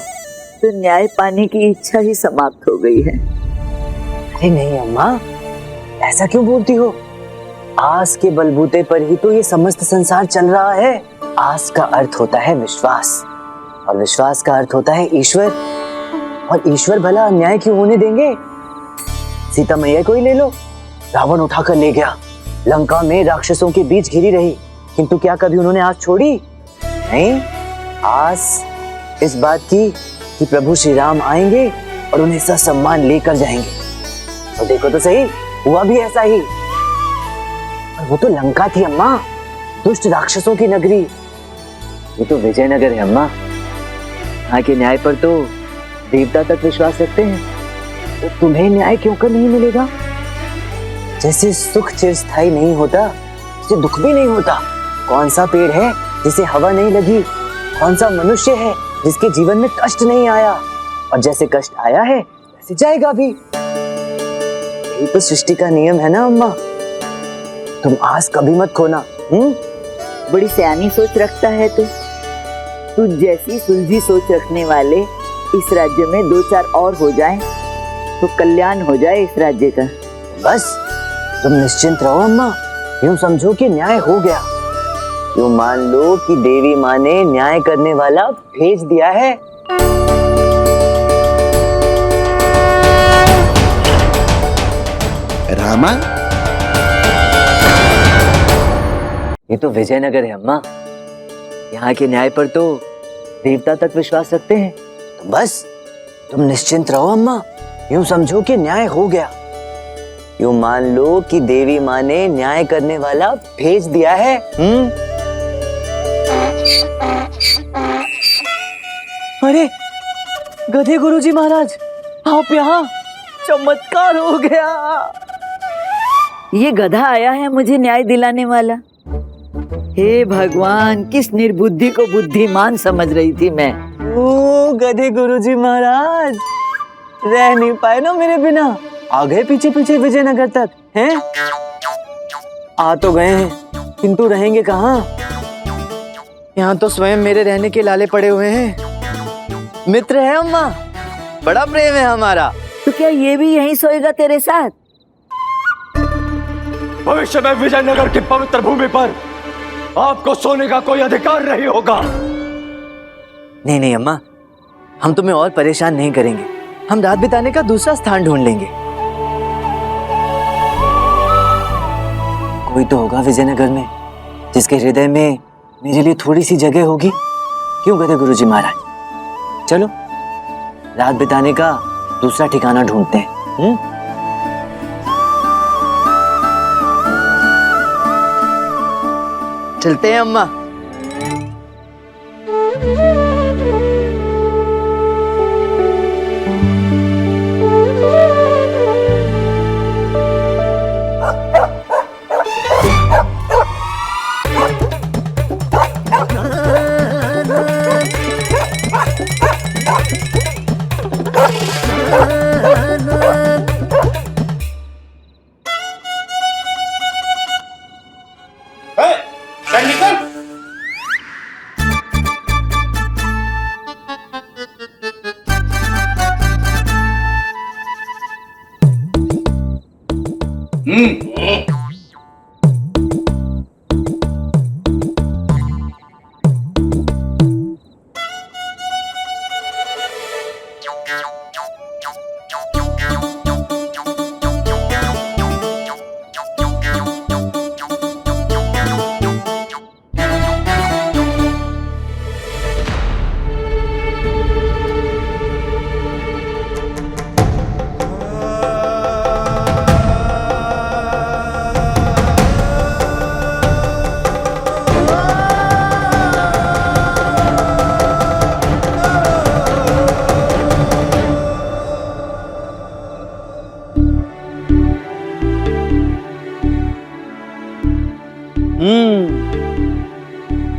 तो न्याय पाने की इच्छा ही समाप्त हो गई है। अरे नहीं अम्मा, ऐसा क्यों बोलती हो? आस के बलबूते पर ही तो ये समस्त संसार चल रहा है। आस का अर्थ होता है विश्वास, और विश्वास का अर्थ होता है ईश्वर, और ईश्वर भला अन्याय क्यों होने देंगे? सीता मैया को ही ले लो, रावण उठाकर ले गया, लंका में राक्षसों के बीच घिरी रही, किंतु क्या कभी उन्होंने आस छोड़ी? नहीं। आस इस बात की कि प्रभु श्री राम आएंगे और उन्हें ससम्मान लेकर जाएंगे। और देखो तो सही, हुआ भी ऐसा ही। वो तो लंका थी अम्मा, दुष्ट राक्षसों की नगरी। ये तो विजयनगर है अम्मा। यहाँ के न्याय पर तो देवता तक विश्वास रखते हैं। तो तुम्हें न्याय क्यों कर नहीं मिलेगा? जैसे सुख चिरस्थायी नहीं होता, जैसे दुख भी नहीं होता। कौन सा पेड़ है जिसे हवा नहीं लगी? कौन सा मनुष्य है जिसके जीवन में कष्ट नहीं आया? और जैसे कष्ट आया है वैसे जाएगा भी। यही तो सृष्टि का नियम है ना अम्मा। तुम आस कभी मत खोना। बड़ी सियानी सोच रखता है तू जैसी सुलझी सोच रखने वाले इस राज्य में 2-4 और हो जाएं तो कल्याण हो जाए इस राज्य का। बस तुम निश्चिंत रहो अम्मा। यूं समझो कि न्याय हो गया। यूं मान लो कि देवी माँ ने न्याय करने वाला भेज दिया है। रामा, ये तो विजयनगर है अम्मा। यहाँ के न्याय पर तो देवता तक विश्वास रखते हैं। तो बस तुम निश्चिंत रहो अम्मा। यूं समझो कि न्याय हो गया। यूं मान लो कि देवी माँ ने न्याय करने वाला भेज दिया है। अरे गधे गुरुजी महाराज, आप यहाँ! चमत्कार हो गया। ये गधा आया है मुझे न्याय दिलाने वाला। हे भगवान, किस निर्बुद्धि को बुद्धिमान समझ रही थी मैं। ओ गधे गुरुजी महाराज, रह नहीं पाए ना मेरे बिना। आ गए पीछे पीछे विजयनगर तक हैं? आ तो गए हैं, किंतु रहेंगे कहाँ? यहाँ तो स्वयं मेरे रहने के लाले पड़े हुए हैं। मित्र है अम्मा, बड़ा प्रेम है हमारा। तो क्या ये भी यहीं सोएगा तेरे साथ? भविष्य में विजयनगर की पवित्र भूमि पर आपको सोने का कोई अधिकार नहीं होगा। नहीं नहीं अम्मा, हम तुम्हें और परेशान नहीं करेंगे। हम रात बिताने का दूसरा स्थान ढूंढ लेंगे। कोई तो होगा विजयनगर में जिसके हृदय में मेरे लिए थोड़ी सी जगह होगी। क्यों गधे गुरुजी महाराज? चलो रात बिताने का दूसरा ठिकाना ढूंढते हैं। चलते हैं अम्मा।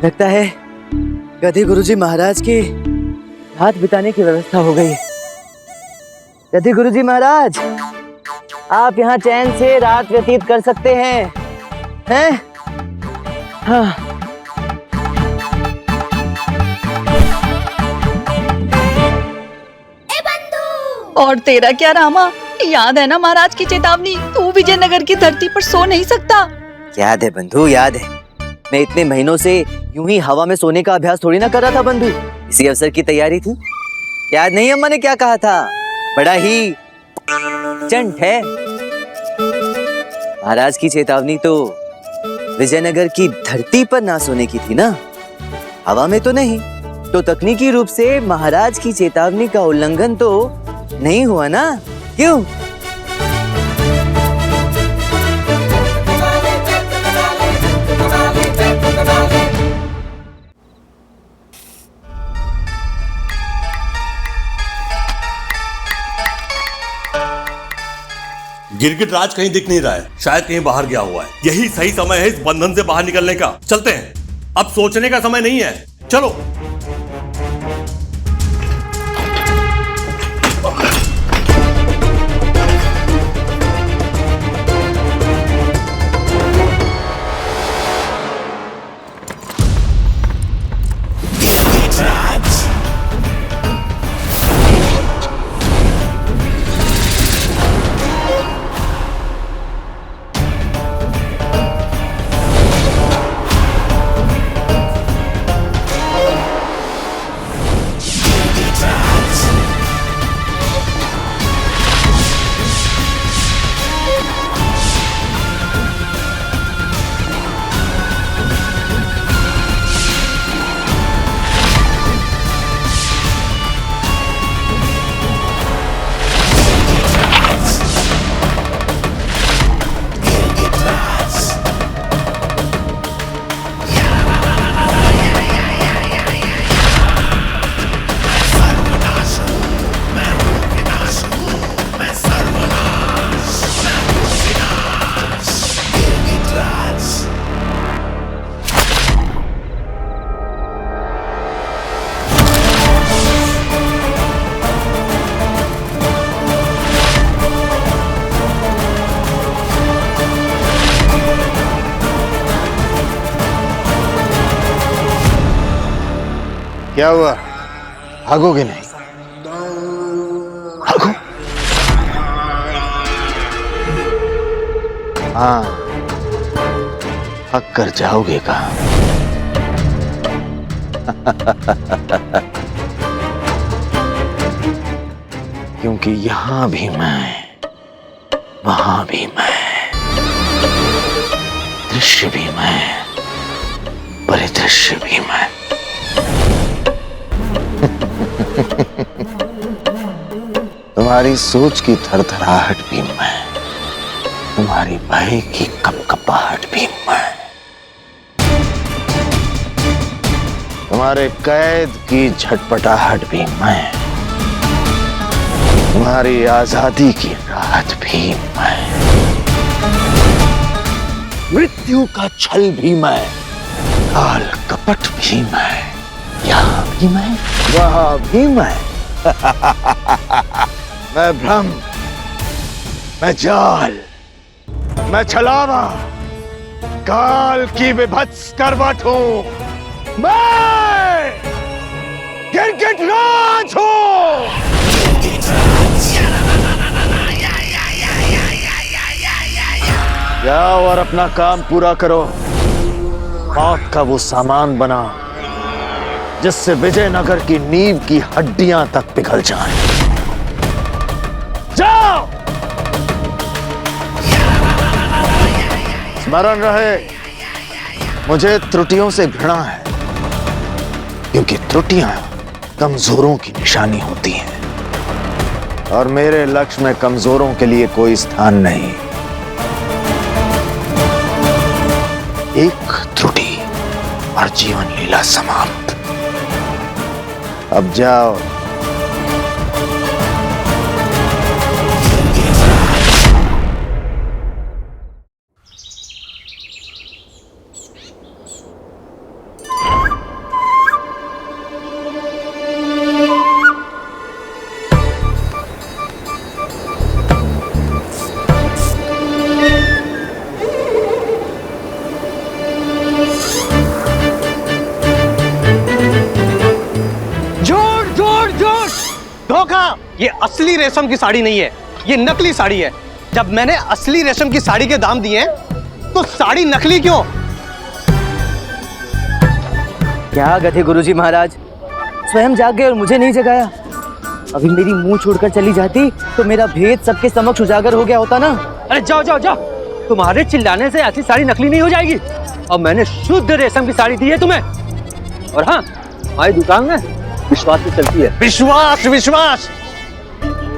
लगता है गधे गुरुजी महाराज के रात बिताने की व्यवस्था हो गई है। गधे गुरुजी महाराज, आप यहाँ चैन से रात व्यतीत कर सकते हैं, हैं? हाँ। और तेरा क्या रामा, याद है ना महाराज की चेतावनी? तू विजयनगर की धरती पर सो नहीं सकता। याद है बंधु, याद है। मैं इतने महीनों से यूं ही हवा में सोने का अभ्यास थोड़ी ना कर रहा था बंधु। इसी अवसर की तैयारी थी। याद नहीं अम्मा ने क्या कहा था? बड़ा ही चंट है। महाराज की चेतावनी तो विजयनगर की धरती पर ना सोने की थी ना, हवा में तो नहीं। तो तकनीकी रूप से महाराज की चेतावनी का उल्लंघन तो नहीं हुआ ना? क्यों? गिरगिट राज कहीं दिख नहीं रहा है, शायद कहीं बाहर गया हुआ है। यही सही समय है इस बंधन से बाहर निकलने का। चलते हैं, अब सोचने का समय नहीं है, चलो। क्या हुआ, भागोगे नहीं? भागो। हाँ, भाग कर जाओगे कहाँ? क्योंकि यहां भी मैं, वहां भी मैं, दृश्य भी मैं, परिदृश्य भी मैं। तुम्हारी सोच की थरथराहट भी मैं, तुम्हारी भय की कपकपाहट भी मैं, तुम्हारे कैद की झटपटाहट भी मैं, तुम्हारी आजादी की राहत भी मैं, मृत्यु का छल भी मैं, काल कपट भी मैं, यहां भी मैं, वहां भी मैं। मैं भ्रम, मैं जाल, मैं छलावा, काल की विभत्स करवट हूं। मैं गिरगिट राज हूं। जाओ और अपना काम पूरा करो। मौत का वो सामान बनाओ जिससे विजयनगर की नींव की हड्डियां तक पिघल जाएं। जाओ। स्मरण रहे, मुझे त्रुटियों से घृणा है, क्योंकि त्रुटियां कमजोरों की निशानी होती हैं और मेरे लक्ष्य में कमजोरों के लिए कोई स्थान नहीं। एक त्रुटि और जीवन लीला समाप्त। अब जाओ। ये असली रेशम की साड़ी नहीं है, ये नकली साड़ी है। जब मैंने असली रेशम की साड़ी के दाम दिए तो साड़ी नकली क्यों? क्या गधे गुरुजी महाराज, स्वयं जाग गए और मुझे नहीं जगाया। अभी मेरी मुंह छोड़कर चली जाती तो मेरा भेद सबके समक्ष उजागर हो गया होता ना। अरे जाओ जाओ जाओ, तुम्हारे चिल्लाने से ऐसी साड़ी नकली नहीं हो जाएगी। और मैंने शुद्ध रेशम की साड़ी दी है तुम्हें। और हाँ, हमारी दुकान में विश्वास से चलती है। विश्वास विश्वास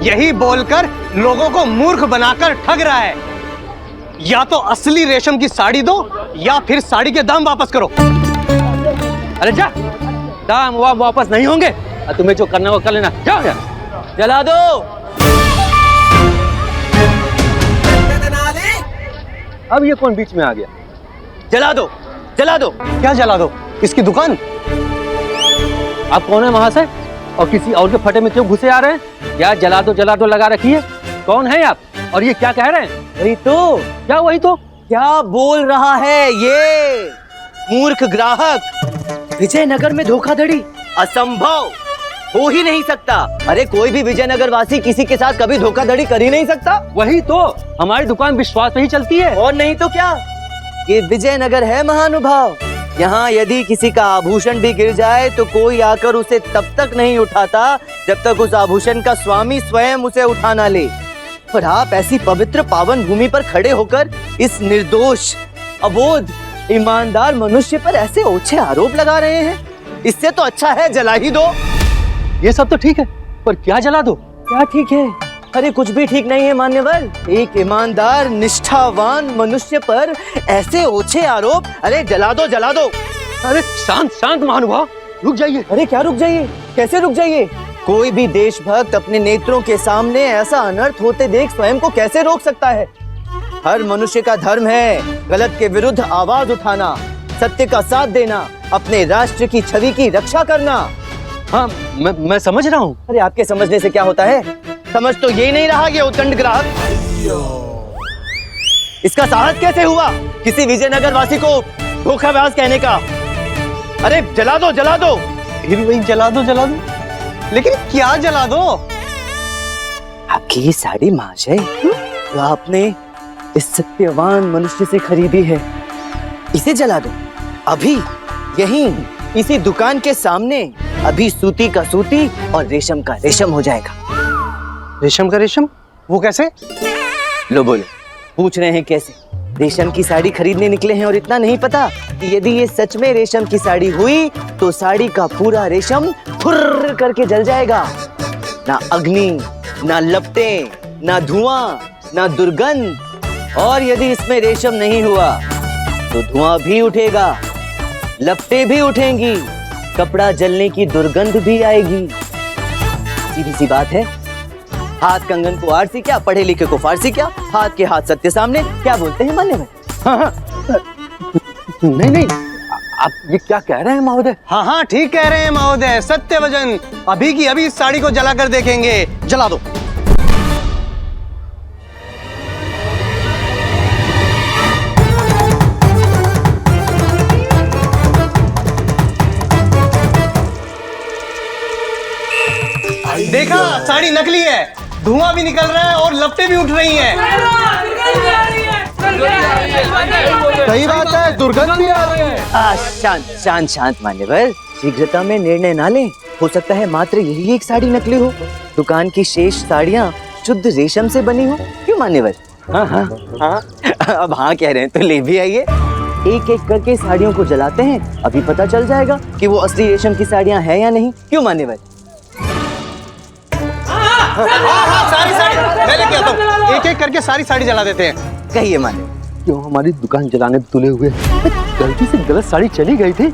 यही बोलकर लोगों को मूर्ख बनाकर ठग रहा है। या तो असली रेशम की साड़ी दो या फिर साड़ी के दाम वापस करो। अरे जा, दाम वापस नहीं होंगे। तुम्हें जो करना वो कर लेना। जाओ यार, जला दो। अब ये कौन बीच में आ गया? जला दो, जला दो। क्या जला दो? इसकी दुकान? आप कौन है महाशय? और किसी और के फटे में क्यों घुसे आ रहे हैं? क्या जला दो लगा रखी है? कौन है आप? और ये क्या कह रहे हैं? वही तो। क्या वही तो? क्या बोल रहा है ये मूर्ख ग्राहक? विजयनगर में धोखाधड़ी असंभव, हो ही नहीं सकता। अरे कोई भी विजयनगर वासी किसी के साथ कभी धोखाधड़ी कर ही नहीं सकता। वही तो, हमारी दुकान विश्वास पे ही चलती है। और नहीं तो क्या, ये विजयनगर है महानुभाव। यहाँ यदि किसी का आभूषण भी गिर जाए तो कोई आकर उसे तब तक नहीं उठाता जब तक उस आभूषण का स्वामी स्वयं उसे उठा ना ले। पर आप ऐसी पवित्र पावन भूमि पर खड़े होकर इस निर्दोष, अबोध, ईमानदार मनुष्य पर ऐसे ओछे आरोप लगा रहे हैं। इससे तो अच्छा है जला ही दो। ये सब तो ठीक है, पर क्या जला दो? क्या ठीक है? अरे कुछ भी ठीक नहीं है मान्यवर। एक ईमानदार निष्ठावान मनुष्य पर ऐसे ओछे आरोप। अरे जला दो, जला दो। अरे शांत शांत महानुभाव, रुक जाइए। अरे क्या रुक जाइए? कैसे रुक जाइए? कोई भी देशभक्त अपने नेत्रों के सामने ऐसा अनर्थ होते देख स्वयं को कैसे रोक सकता है? हर मनुष्य का धर्म है गलत के विरुद्ध आवाज उठाना, सत्य का साथ देना, अपने राष्ट्र की छवि की रक्षा करना। हाँ, मैं समझ रहा हूँ। अरे आपके समझने से क्या होता है? समझ तो यही नहीं रहा ये उद्दंड ग्राहक। इसका साहस कैसे हुआ किसी विजयनगर वासी को धोखाबाज कहने का? अरे जला दो, जला दो। फिर वही जला दो, जला दो। लेकिन क्या जला दो? आपकी ये साड़ी महाशय जो आपने इस सत्यवान मनुष्य से खरीदी है, इसे जला दो। अभी यहीं इसी दुकान के सामने अभी सूती का सूती और रेशम का रेशम हो जाएगा। रेशम का रेशम? वो कैसे? लो बोलो, पूछ रहे हैं कैसे? रेशम की साड़ी खरीदने निकले हैं और इतना नहीं पता कि यदि ये सच में रेशम की साड़ी हुई तो साड़ी का पूरा रेशम फुर्र करके जल जाएगा। ना अग्नि, ना लपटें, ना धुआं, ना दुर्गंध। और यदि इसमें रेशम नहीं हुआ तो धुआं भी उठेगा, लपटें भी उठेंगी, कपड़ा जलने की दुर्गंध भी आएगी। सीधी सी बात है। हाथ कंगन को आरसी क्या, पढ़े लिखे को फारसी क्या, हाथ के हाथ सत्य सामने। क्या बोलते हैं मान्यवर? हाँ, नहीं नहीं, आप ये क्या कह रहे हैं महोदय? हाँ हाँ ठीक कह रहे हैं महोदय, सत्य वचन। अभी की अभी इस साड़ी को जलाकर देखेंगे। जला दो। देखा, साड़ी नकली है, धुआं भी निकल रहा है और लपटें भी उठ रही हैं। सही बात है, दुर्गंध भी आ रही है। शांत शांत शांत मान्यवर, शीघ्रता में निर्णय ना लें। हो सकता है मात्र यही एक साड़ी नकली हो। दुकान की शेष साड़ियाँ शुद्ध रेशम से बनी हो। क्यों मान्यवर? हाँ हाँ हाँ, अब हाँ कह रहे हैं तो ले भी आइए। एक एक करके साड़ियों को जलाते हैं, अभी पता चल जाएगा कि वो असली रेशम की साड़ियाँ हैं या नहीं। क्यों मान्यवर? सारी साड़ी मैं लेके आता हूँ। एक एक करके सारी साड़ी जला देते हैं। कहिए माने, क्यों हमारी दुकान जलाने तुले हुए? गलती से गलत साड़ी चली गई थी।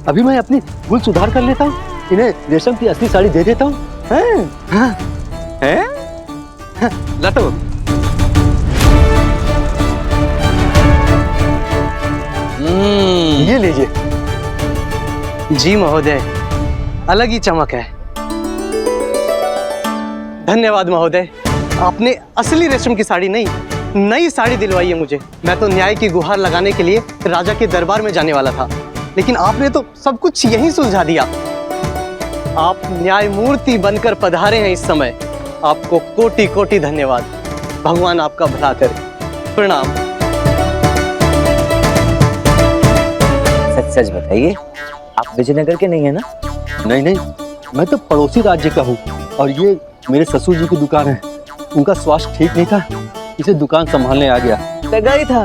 अभी मैं अपनी भूल सुधार कर लेता हूँ, इन्हें रेशम की असली साड़ी दे देता हूँ। लातो। ये लीजिए। जी महोदय, अलग ही चमक है। धन्यवाद महोदय, आपने असली रेशम की साड़ी नहीं, नई साड़ी दिलवाई है मुझे। मैं तो न्याय की गुहार लगाने के लिए राजा के दरबार में जाने वाला था, लेकिन आपने तो सब कुछ यहीं सुलझा दिया। आप न्यायमूर्ति बनकर पधारे हैं इस समय। आपको कोटि कोटि धन्यवाद। भगवान आपका भला करे। प्रणाम। सच सच बताइए, आप विजयनगर के नहीं है ना? नहीं नहीं, मैं तो पड़ोसी राज्य का हूँ और ये मेरे ससुर जी की दुकान है। उनका स्वास्थ्य ठीक नहीं था, इसे दुकान संभालने आ गया। लगा ही था,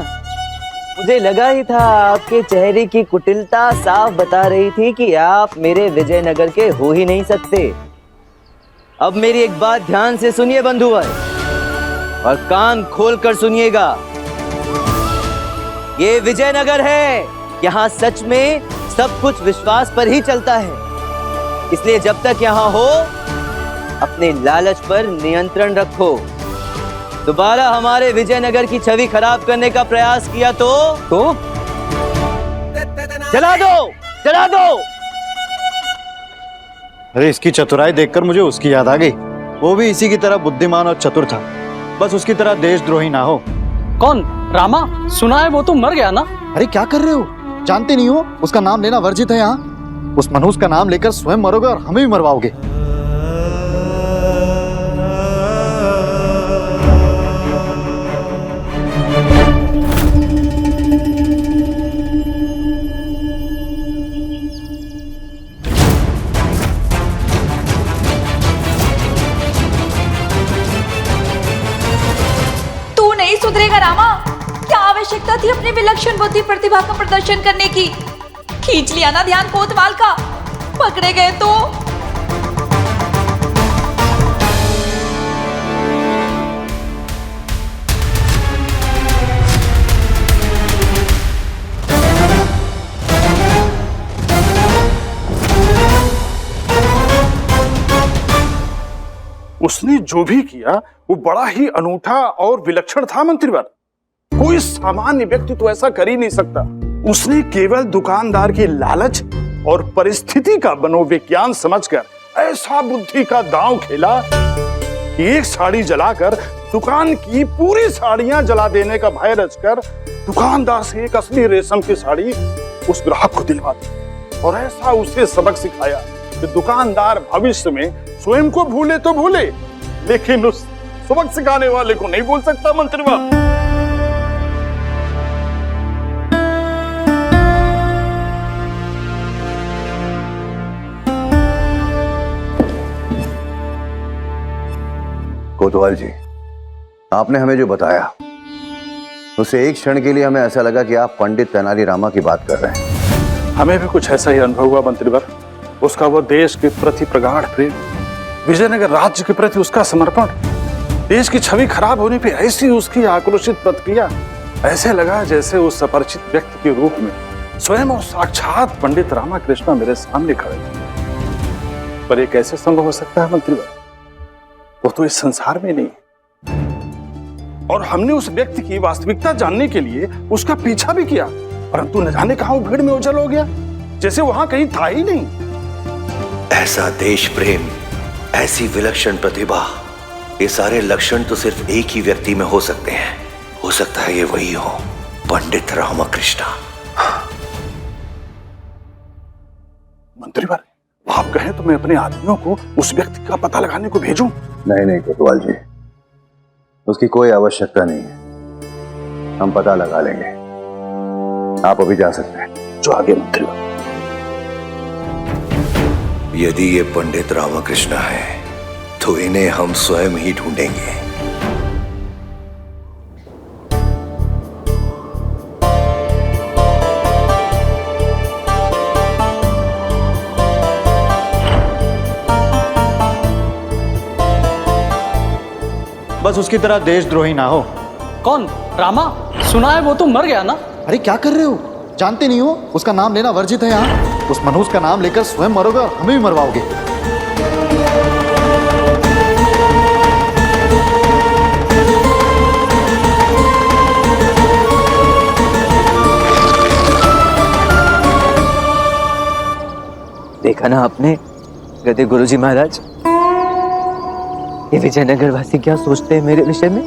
मुझे लगा ही था। आपके चेहरे की कुटिलता साफ बता रही थी कि आप मेरे विजयनगर के हो ही नहीं सकते। अब मेरी एक बात ध्यान से सुनिए बंधुवर, और कान खोलकर सुनिएगा। ये विजयनगर है, यहाँ सच में सब कुछ विश्वास पर ही चलता है। इसलिए जब तक यहाँ हो, अपने लालच पर नियंत्रण रखो। दोबारा हमारे विजयनगर की छवि खराब करने का प्रयास किया तो जला दो, जला दो। अरे इसकी चतुराई देखकर मुझे उसकी याद आ गई। वो भी इसी की तरह बुद्धिमान और चतुर था, बस उसकी तरह देशद्रोही ना हो। कौन? रामा? सुना है वो तो मर गया ना। अरे क्या कर रहे हो, जानते नहीं हो उसका नाम लेना वर्जित है यहाँ। उस मनहूस का नाम लेकर स्वयं मरोगे और हमें भी मरवाओगे। सुधरेगा रामा? क्या आवश्यकता थी अपनी विलक्षण बुद्धि प्रतिभा का प्रदर्शन करने की? खींच लिया ना ध्यान कोतवाल का, पकड़े गए तो। उसने जो भी किया वो बड़ा ही अनूठा और विलक्षण था मंत्रीवर। कोई सामान्य व्यक्ति तो ऐसा कर ही नहीं सकता। उसने केवल दुकानदार की लालच और परिस्थिति का मनोविज्ञान समझकर ऐसा बुद्धि का दांव खेला कि एक साड़ी जलाकर दुकान की पूरी साड़ियां जला देने का भय रचकर दुकानदार से एक असली रेशम की साड़ी उस ग्राहक को दिलवा दी और ऐसा उसे सबक सिखाया कि दुकानदार भविष्य में स्वयं को भूले तो भूले, लेकिन उस सबक सिखाने वाले को नहीं भूल सकता मंत्रीवा। कोतवाल जी, आपने हमें जो बताया उसे एक क्षण के लिए हमें ऐसा लगा कि आप पंडित तेनालीरामा की बात कर रहे हैं। हमें भी कुछ ऐसा ही अनुभव हुआ मंत्रीवर। उसका वो देश के प्रति प्रगाढ़ प्रेम, विजयनगर राज्य के प्रति उसका समर्पण, देश की छवि खराब होने पे ऐसी उसकी आक्रोशित प्रतिक्रिया, ऐसे लगा जैसे उस अपरिचित व्यक्ति के रूप में स्वयं और साक्षात पंडित रामाकृष्ण मेरे सामने खड़े थे। पर ये कैसे संभव हो सकता है मंत्रीवर? वो तो इस संसार में नहीं। और हमने उस व्यक्ति की वास्तविकता जानने के लिए उसका पीछा भी किया, परंतु न जाने कहां वो भीड़ में ओझल हो गया, जैसे वहां कहीं था ही नहीं। ऐसा देश प्रेम, ऐसी विलक्षण प्रतिभा, ये सारे लक्षण तो सिर्फ एक ही व्यक्ति में हो सकते हैं। हो सकता है ये वही हो, पंडित रामाकृष्ण। मंत्रीवर, आप कहें तो मैं अपने आदमियों को उस व्यक्ति का पता लगाने को भेजूं? नहीं नहीं कोतवाल जी, उसकी कोई आवश्यकता नहीं है, हम पता लगा लेंगे। आप अभी जा सकते हैं। जो आगे मंत्रीवर। यदि ये पंडित रामाकृष्ण है तो इन्हें हम स्वयं ही ढूंढेंगे। बस उसकी तरह देशद्रोही ना हो। कौन? रामा? सुना है वो तो मर गया ना। अरे क्या कर रहे हो, जानते नहीं हो उसका नाम लेना वर्जित है यहाँ। उस मनहूस का नाम लेकर स्वयं मरोगे और हमें भी मरवाओगे। देखा ना आपने गधे गुरुजी महाराज, ये विजयनगर वासी क्या सोचते हैं मेरे विषय में?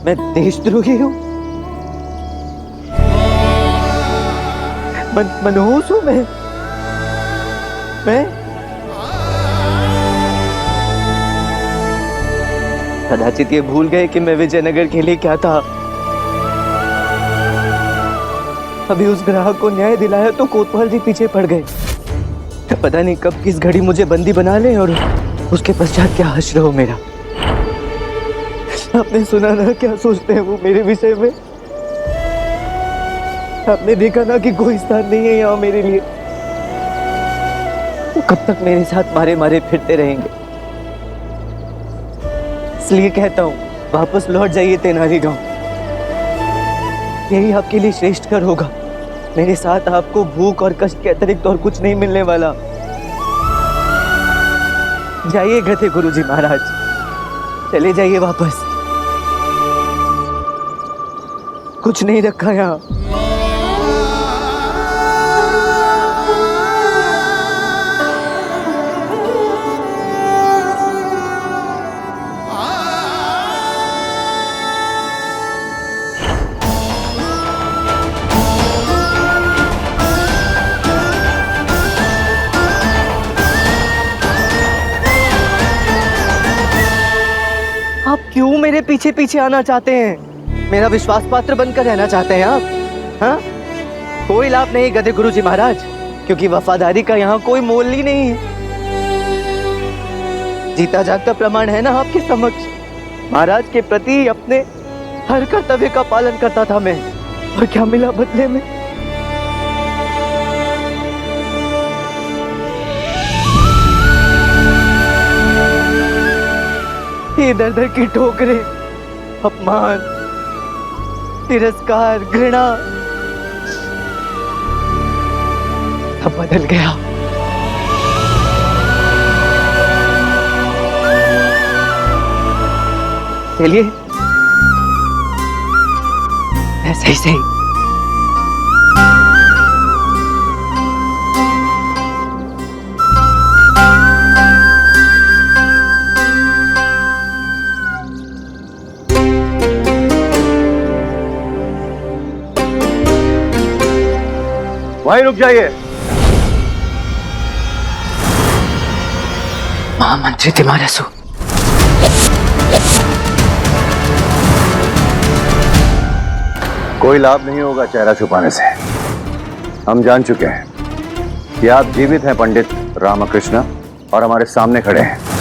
मैं देशद्रोही हूँ, मनहूस हूँ मैं। कदाचित ये भूल गए कि मैं विजयनगर के लिए क्या था। अभी उस ग्राहक को न्याय दिलाया तो कोतवाल जी पीछे पड़ गए। पता नहीं कब किस घड़ी मुझे बंदी बना ले और उसके पश्चात क्या हश्र हो मेरा। आपने सुना ना क्या सोचते हैं वो मेरे विषय में? आपने देखा ना कि कोई स्थान नहीं है यहाँ मेरे लिए। वो कब तक मेरे साथ मारे मारे फिरते रहेंगे? इसलिए कहता हूँ वापस लौट जाइए तेनाली गांव, यही आपके लिए श्रेष्ठ कर होगा। मेरे साथ आपको भूख और कष्ट के अतिरिक्त और कुछ नहीं मिलने वाला। जाइए गधे गुरुजी महाराज, चले जाइए वापस, कुछ नहीं रखा यहाँ। आप क्यों मेरे पीछे पीछे आना चाहते हैं? मेरा विश्वास पात्र बनकर रहना चाहते हैं आप? हाँ? कोई लाभ नहीं गधे गुरुजी महाराज, क्योंकि वफादारी का यहाँ कोई मोल ही नहीं है। जीता जागता प्रमाण है ना आपके समक्ष। महाराज के प्रति अपने हर कर्तव्य का पालन करता था मैं, और क्या मिला बदले में? ये दर दर की ठोकरें, अपमान, तिरस्कार, घृणा, सब बदल गया। चलिए ऐसे ही सही। वहीं रुक जाइए। महामंत्री तिमारसु, कोई लाभ नहीं होगा चेहरा छुपाने से। हम जान चुके हैं कि आप जीवित हैं पंडित रामकृष्ण, और हमारे सामने खड़े हैं।